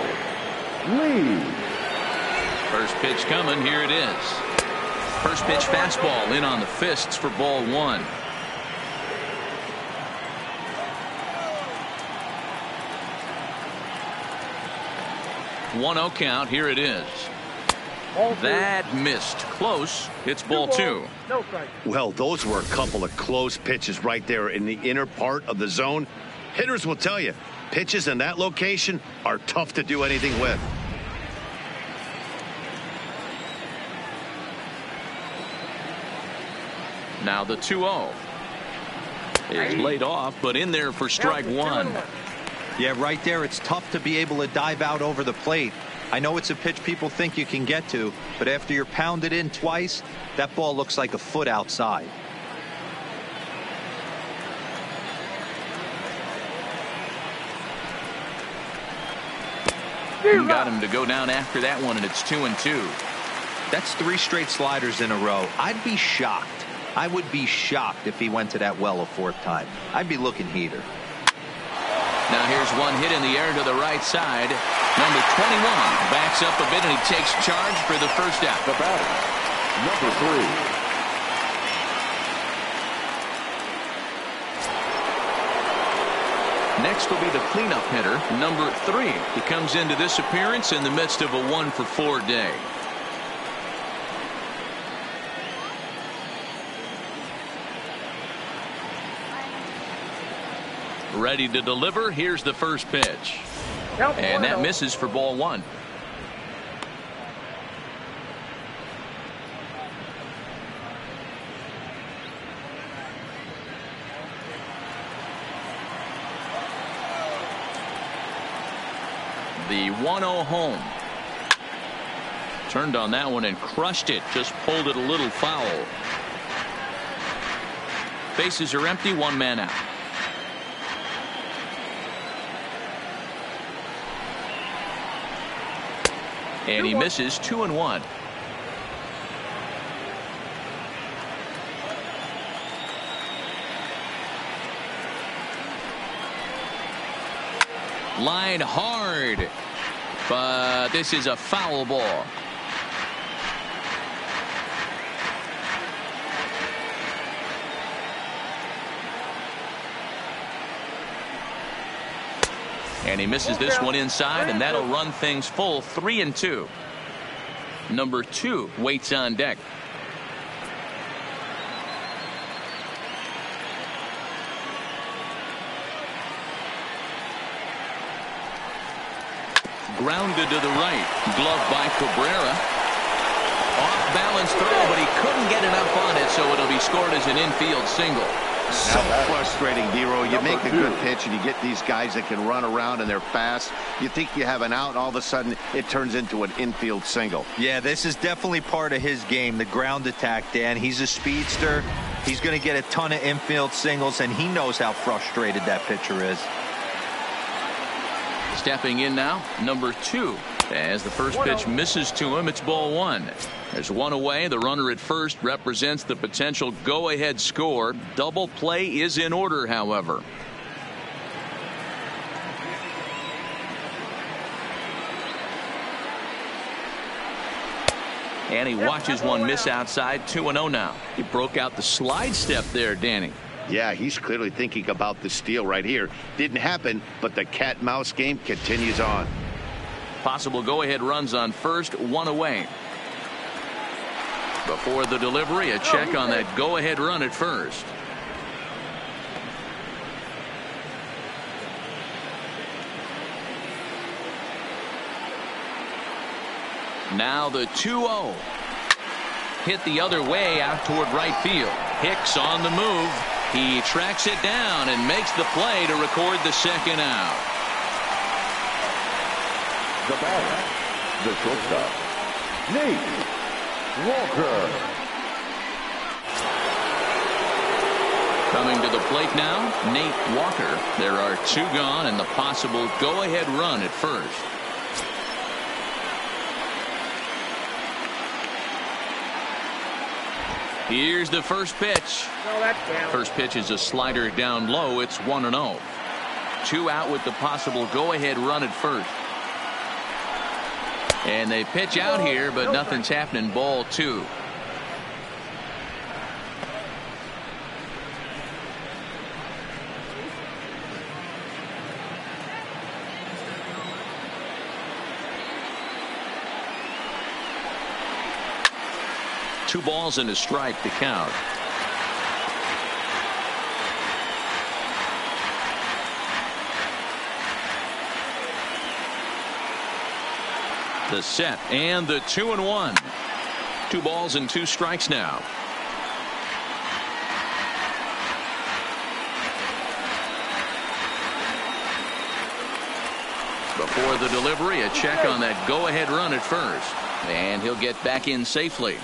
Lee. First pitch coming. Here it is. First pitch fastball in on the fists for ball 1. One-0 count. Here it is. That missed. Close. It's ball 2. No strike. Well, those were a couple of close pitches right there in the inner part of the zone. Hitters will tell you, pitches in that location are tough to do anything with. Now the 2-0 is laid off, but in there for strike 1. Yeah, right there. It's tough to be able to dive out over the plate. I know it's a pitch people think you can get to, but after you're pounded in twice, that ball looks like a foot outside. Got him to go down after that one, and it's 2-2. That's 3 straight sliders in a row. I'd be shocked. I would be shocked if he went to that well a 4th time. I'd be looking heater. Now here's one hit in the air to the right side. Number 21 backs up a bit, and he takes charge for the first out. The batter, number 3. Next will be the cleanup hitter, number 3. He comes into this appearance in the midst of a 1-for-4 day. Ready to deliver. Here's the first pitch. And that misses for ball 1. The 1-0 home. Turned on that one and crushed it. Just pulled it a little foul. Bases are empty. 1 man out. And he misses. 2-1. Line hard, but this is a foul ball. And he misses this one inside, and that'll run things full. 3-2. Number 2 waits on deck. grounded to the right. Glove by Cabrera. Off balance throw, but he couldn't get enough on it, so it'll be scored as an infield single. So frustrating, Dero. You make a good pitch and you get these guys that can run around and they're fast. You think you have an out, and all of a sudden it turns into an infield single. Yeah, this is definitely part of his game, the ground attack, Dan. He's a speedster. He's going to get a ton of infield singles, and he knows how frustrated that pitcher is. Stepping in now, number 2. As the first pitch misses to him, it's ball 1. There's one away. The runner at first represents the potential go-ahead score. Double play is in order, however. And he watches one miss outside. 2-0 now. He broke out the slide step there, Danny. Yeah, he's clearly thinking about the steal right here. Didn't happen, but the cat-mouse game continues on. Possible go-ahead runs on first, one away. Before the delivery, a check on that go-ahead run at first. Now the 2-0. Hit the other way out toward right field. Hicks on the move. He tracks it down and makes the play to record the second out. The batter, the shortstop, Nate Walker. Coming to the plate now, Nate Walker. There are 2 gone and the possible go-ahead run at first. Here's the first pitch. No, that's down. First pitch is a slider down low. It's 1-0. 2 out with the possible go-ahead run at first. And they pitch out here, but nothing's happening. Ball 2. Two balls and a strike to count. The set and the 2-1. 2 balls and 2 strikes now. Before the delivery, a check on that go-ahead run at first. And he'll get back in safely.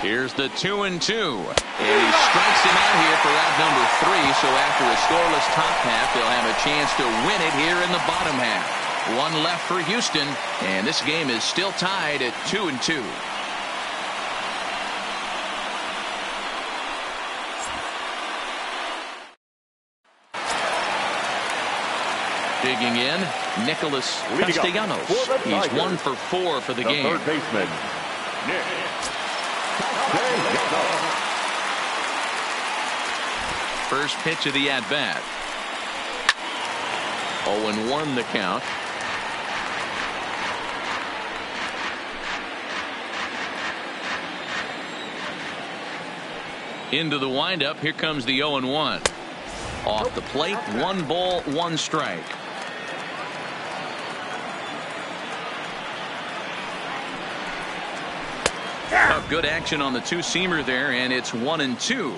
Here's the 2-2. And he strikes him out here for out number 3. So after a scoreless top half, they'll have a chance to win it here in the bottom half. 1 left for Houston, and this game is still tied at 2-2. Digging in, Nicholas Castellanos. He's 1 for 4 for the game. Third baseman, Nick. First pitch of the at-bat. 0-1 the count. Into the windup. Here comes the 0-1. Off the plate, 1 ball, 1 strike. Good action on the 2-seamer there, and it's 1-2.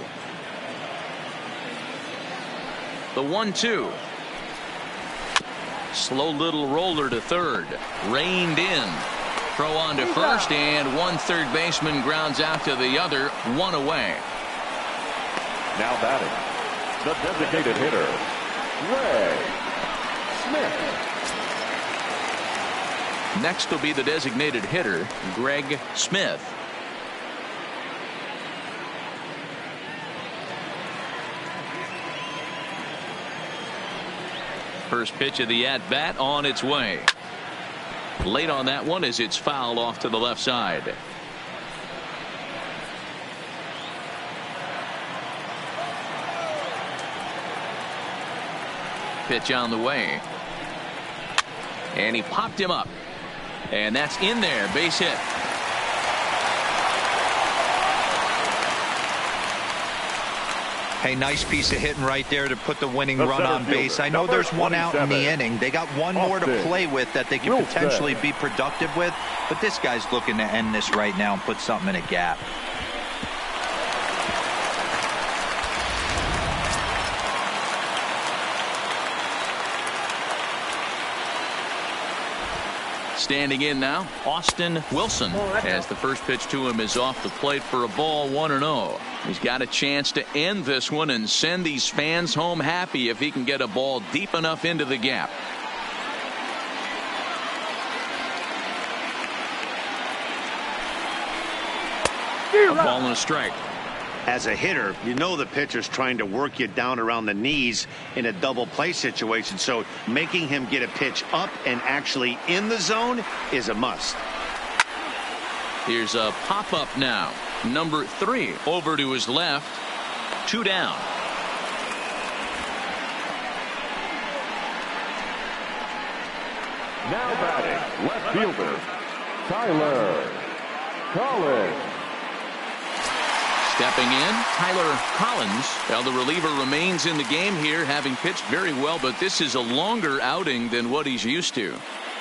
The 1-2. Slow little roller to third. Reined in. Throw on to first, and 1 third baseman grounds out to the other. 1 away. Now batting, the designated hitter, Ray Smith. Next will be the designated hitter, Greg Smith. First pitch of the at-bat on its way. Late on that one as it's fouled off to the left side. Pitch on the way. And he popped him up. And that's in there. Base hit. Hey, nice piece of hitting right there to put the winning The run center on base. fielder, I know number there's one out in the 27. inning. They got one more to Austin play with that they can Wilson. potentially be productive with. But this guy's looking to end this right now and put something in a gap. Standing in now, Austin Wilson, as the first pitch to him is off the plate for a ball, 1-0. He's got a chance to end this one and send these fans home happy if he can get a ball deep enough into the gap. A ball and a strike. As a hitter, you know the pitcher's trying to work you down around the knees in a double play situation, so making him get a pitch up and actually in the zone is a must. Here's a pop-up now. Number 3 over to his left. 2 down. Now batting, left fielder, Tyler Collins. Stepping in, Tyler Collins. Well, the reliever remains in the game here, having pitched very well, but this is a longer outing than what he's used to.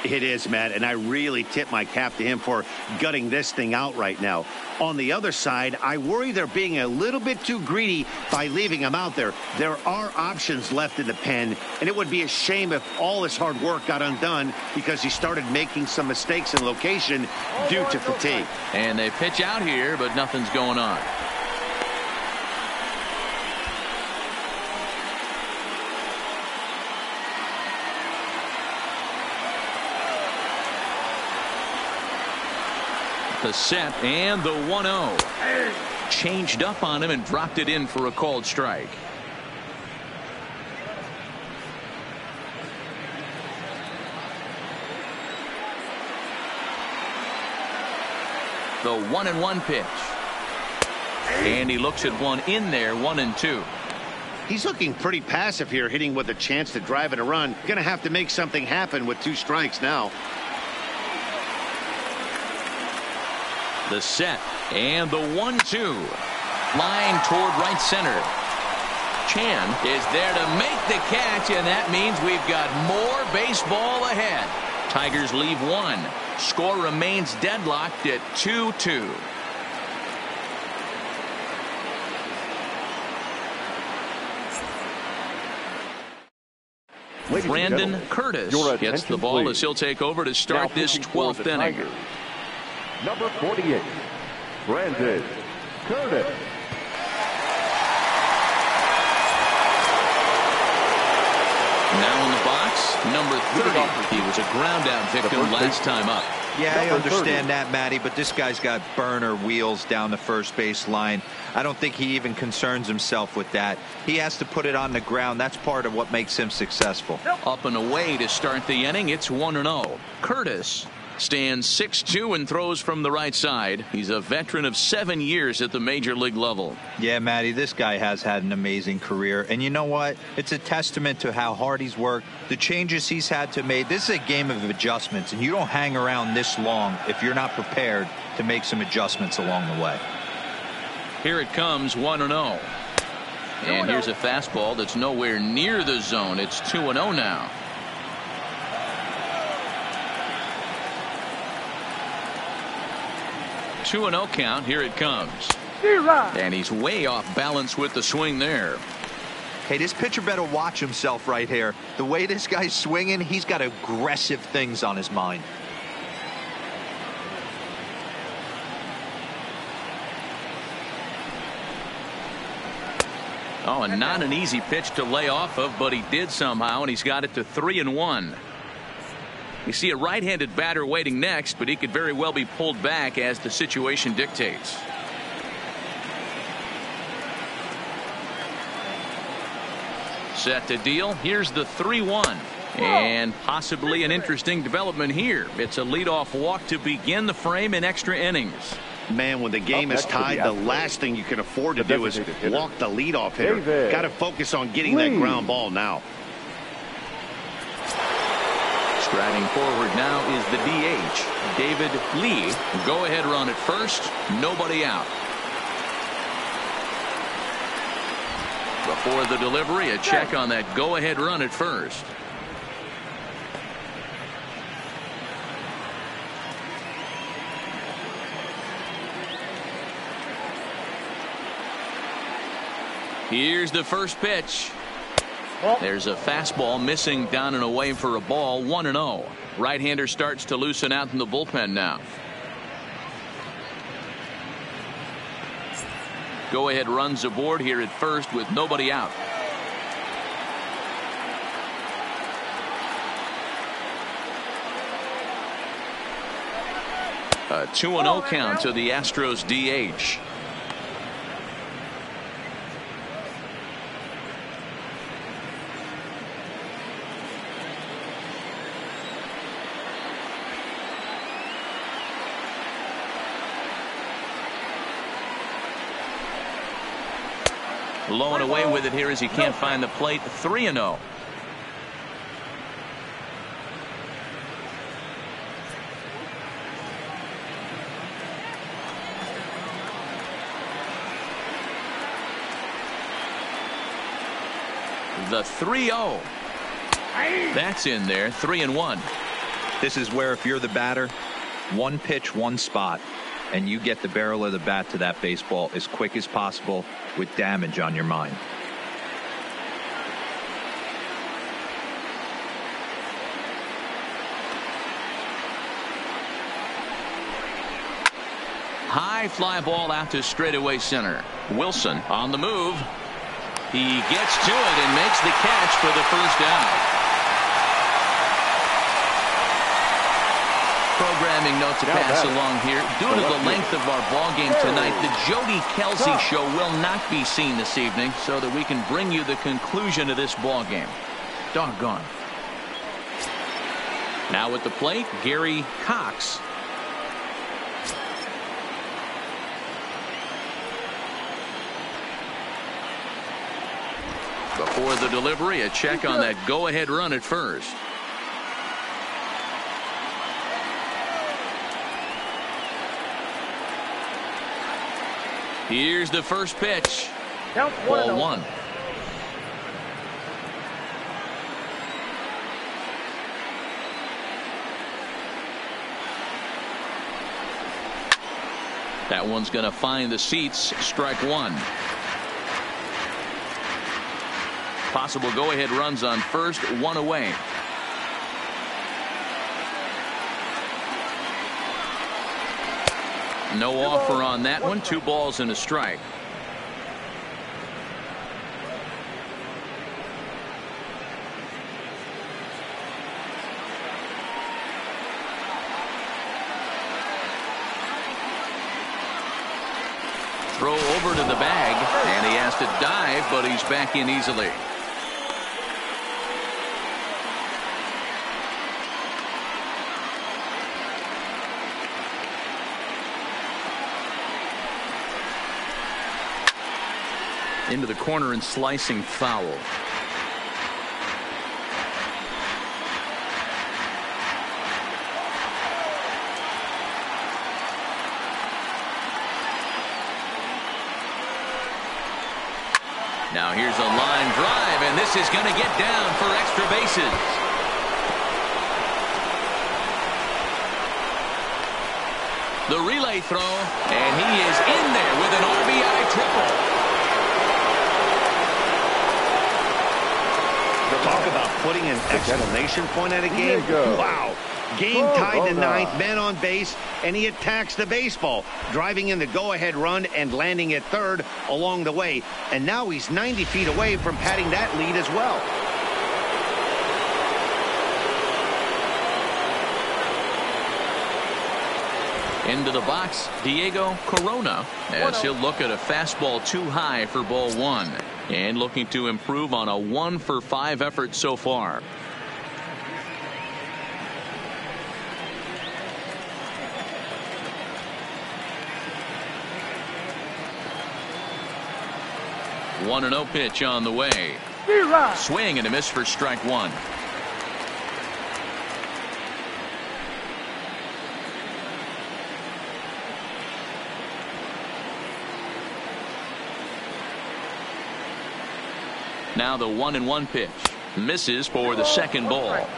It is, Matt, and I really tip my cap to him for gutting this thing out right now. On the other side, I worry they're being a little bit too greedy by leaving him out there. There are options left in the pen, and it would be a shame if all his hard work got undone because he started making some mistakes in location due to fatigue. And they pitch out here, but nothing's going on. The set and the 1-0. Changed up on him and dropped it in for a called strike. The 1-1 pitch. And he looks at one in there, 1-2. He's looking pretty passive here, hitting with a chance to drive in a run. Going to have to make something happen with 2 strikes now. The set and the 1-2. Line toward right center. Chan is there to make the catch, and that means we've got more baseball ahead. Tigers leave 1. Score remains deadlocked at 2-2. Brandon Curtis gets the ball as he'll take over to start this 12th inning. Tigers, number 48, Brandon Curtis. Now in the box, number 30. He was a ground out victim last time up. Yeah, I Number understand 30. that, Matty, but this guy's got burner wheels down the first base line. I don't think he even concerns himself with that. He has to put it on the ground. That's part of what makes him successful. Up and away to start the inning. It's 1-0. Curtis stands 6'2" and throws from the right side. He's a veteran of 7 years at the major league level. Yeah, Matty, this guy has had an amazing career. And you know what? It's a testament to how hard he's worked, the changes he's had to make. This is a game of adjustments, and you don't hang around this long if you're not prepared to make some adjustments along the way. Here it comes, 1-0. And here's a fastball that's nowhere near the zone. It's 2-0 now. 2-0 count. Here it comes. And he's way off balance with the swing there. Hey, this pitcher better watch himself right here. The way this guy's swinging, he's got aggressive things on his mind. Oh, and not an easy pitch to lay off of, but he did somehow, and he's got it to 3-1. You see a right-handed batter waiting next, but he could very well be pulled back as the situation dictates. Set to deal. Here's the 3-1. And possibly an interesting development here. It's a leadoff walk to begin the frame in extra innings. Man, when the game is tied, the last thing you can afford to do is walk the leadoff hitter. Got to focus on getting that ground ball now. Striding forward now is the DH, David Lee. Go ahead run at first. Nobody out. Before the delivery, a check on that go-ahead run at first. Here's the first pitch. There's a fastball missing down and away for a ball. 1-0. Right-hander starts to loosen out in the bullpen now. Go-ahead runs aboard here at first with nobody out. A 2-0 count to the Astros DH. Low and away with it here as he can't find the plate. 3-0. The 3-0. That's in there. 3-1. This is where if you're the batter, one pitch, one spot, and you get the barrel of the bat to that baseball as quick as possible with damage on your mind. High fly ball out to straightaway center. Wilson on the move. He gets to it and makes the catch for the first out. Programming note to pass along here. Due to the length of our ball game tonight, the Jody Kelsey show will not be seen this evening, so that we can bring you the conclusion of this ball game. Doggone. Now at the plate, Gary Cox. Before the delivery, a check on that go-ahead run at first. Here's the first pitch. Ball 1. That one's going to find the seats. Strike 1. Possible go-ahead runs on first, 1 away. No offer on that one. 2 balls and a strike. Throw over to the bag, and he has to dive, but he's back in easily. Into the corner and slicing foul. Now here's a line drive, and this is going to get down for extra bases. The relay throw, and he is in there with an RBI triple. Talk about putting an exclamation point at a game. Wow. Game tied to 9th, men on base, and he attacks the baseball, driving in the go-ahead run and landing at third along the way. And now he's 90 feet away from padding that lead as well. Into the box, Diego Corona, as he'll look at a fastball too high for ball 1. And looking to improve on a 1-for-5 effort so far. One and 0 pitch on the way. Swing and a miss for strike 1. Now the 1-1 pitch. Misses for the second ball.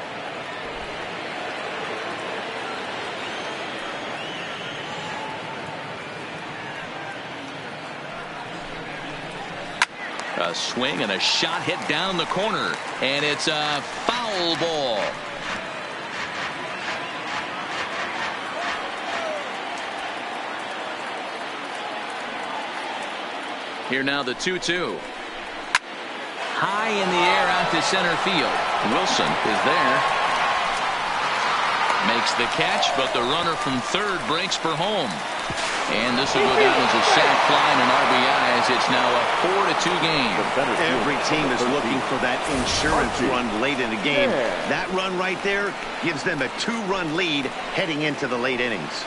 A swing and a shot hit down the corner, and it's a foul ball. Here now the 2-2. High in the air out to center field. Wilson is there. Makes the catch, but the runner from third breaks for home. And this will go down as a sac fly and an RBI, as it's now a 4-2 game. Every team is looking for that insurance run late in the game. That run right there gives them a 2-run lead heading into the late innings.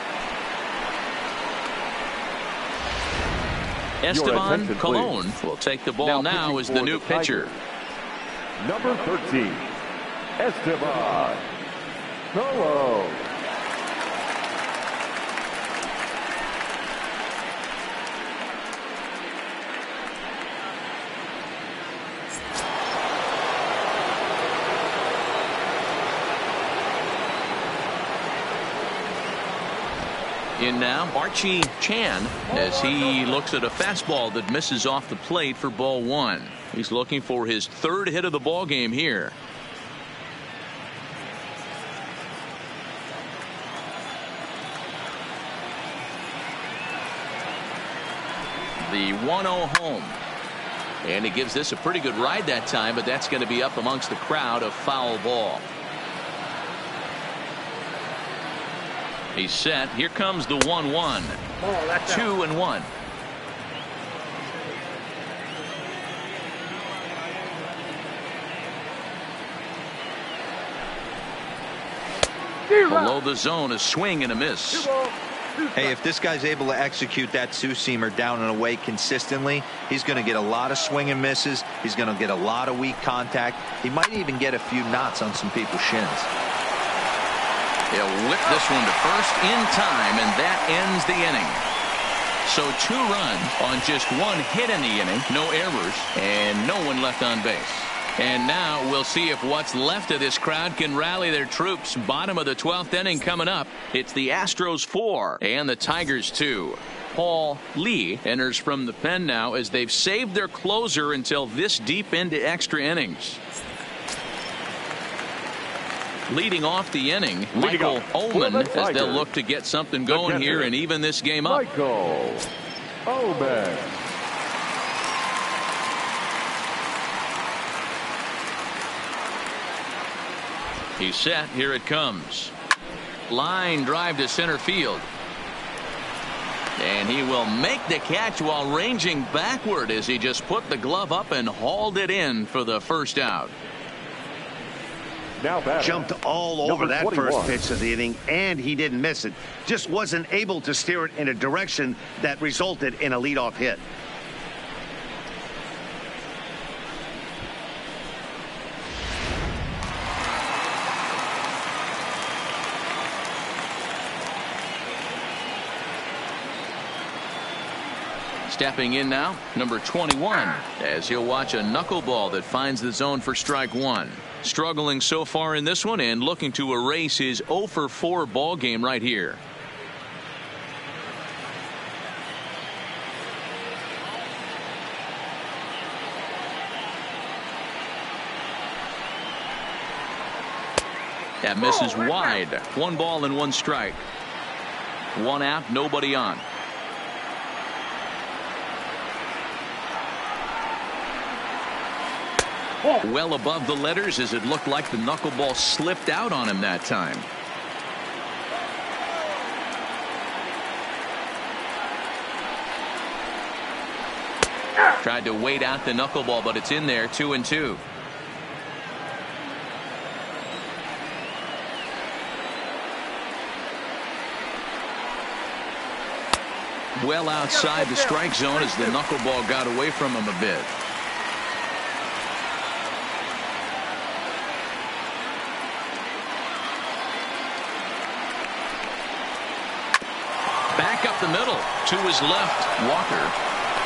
Esteban Colon will take the ball now as the new pitcher. Number 13, Esteban Colon. In now, Archie Chan, as he looks at a fastball that misses off the plate for ball one. He's looking for his third hit of the ball game here. The 1-0 home. And he gives this a pretty good ride that time, but that's going to be up amongst the crowd, a foul ball. He's set. Here comes the 1-1. 2-1. Below the zone, a swing and a miss. Hey, if this guy's able to execute that two-seamer down and away consistently, he's going to get a lot of swing and misses. He's going to get a lot of weak contact. He might even get a few knots on some people's shins. He'll whip this one to first in time, and that ends the inning. So 2 runs on just 1 hit in the inning, no errors, and no one left on base. And now we'll see if what's left of this crowd can rally their troops. Bottom of the 12th inning coming up. It's the Astros 4 and the Tigers 2. Paul Lee enters from the pen now, as they've saved their closer until this deep into extra innings. Leading off the inning, Michael Oman, as they'll look to get something going here and even this game up. Michael Oman. He's set. Here it comes. Line drive to center field. And he will make the catch while ranging backward, as he just put the glove up and hauled it in for the first out. Now jumped all over that first pitch of the inning, and he didn't miss it. Just wasn't able to steer it in a direction that resulted in a leadoff hit. Stepping in now, number 21, as he'll watch a knuckleball that finds the zone for strike 1. Struggling so far in this one and looking to erase his 0-for-4 ball game right here. That misses wide. 1 ball and 1 strike. 1 out, nobody on. Well above the letters, as it looked like the knuckleball slipped out on him that time. Tried to wait out the knuckleball, but it's in there. 2-2. Well outside the strike zone, as the knuckleball got away from him a bit. Back up the middle to his left. Walker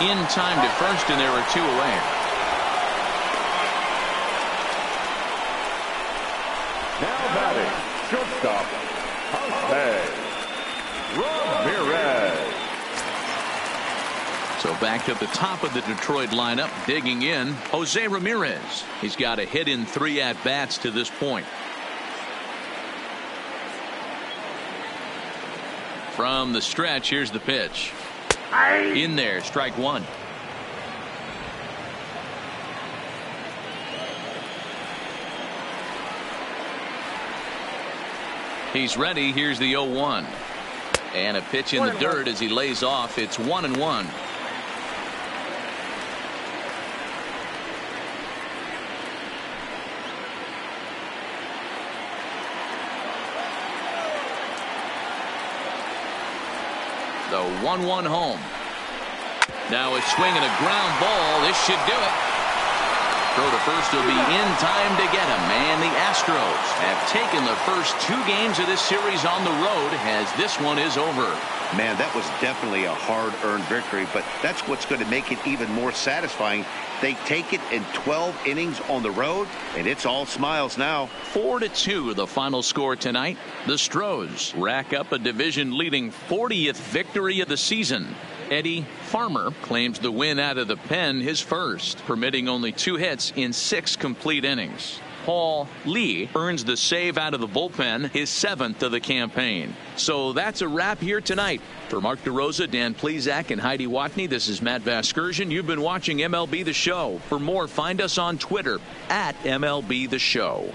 in time to first, and there are 2 away. Now batting, shortstop, Jose Ramirez. So back to the top of the Detroit lineup, digging in, Jose Ramirez. He's got a hit in 3 at-bats to this point. From the stretch, here's the pitch. In there, strike 1. He's ready. Here's the 0-1. And a pitch in the dirt as he lays off. It's 1-1. The 1-1 home. Now a swing and a ground ball. This should do it. Throw to first will be in time to get him. And the Astros have taken the first 2 games of this series on the road as this one is over. Man, that was definitely a hard-earned victory, but that's what's going to make it even more satisfying. They take it in 12 innings on the road, and it's all smiles now. 4-2 the final score tonight. The Stros rack up a division-leading 40th victory of the season. Eddie Farmer claims the win out of the pen, his first, permitting only 2 hits in 6 complete innings. Paul Lee earns the save out of the bullpen, his 7th of the campaign. So that's a wrap here tonight. For Mark DeRosa, Dan Plesac, and Heidi Watney, this is Matt Vasgersian. You've been watching MLB The Show. For more, find us on Twitter at MLB The Show.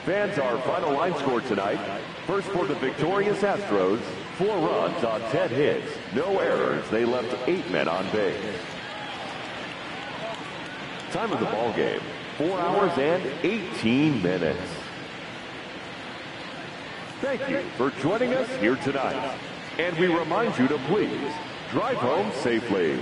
Fans, our final line score tonight. First for the victorious Astros, 4 runs on 10 hits. No errors. They left 8 men on base. Time of the ball game, 4 hours and 18 minutes. Thank you for joining us here tonight. And we remind you to please drive home safely.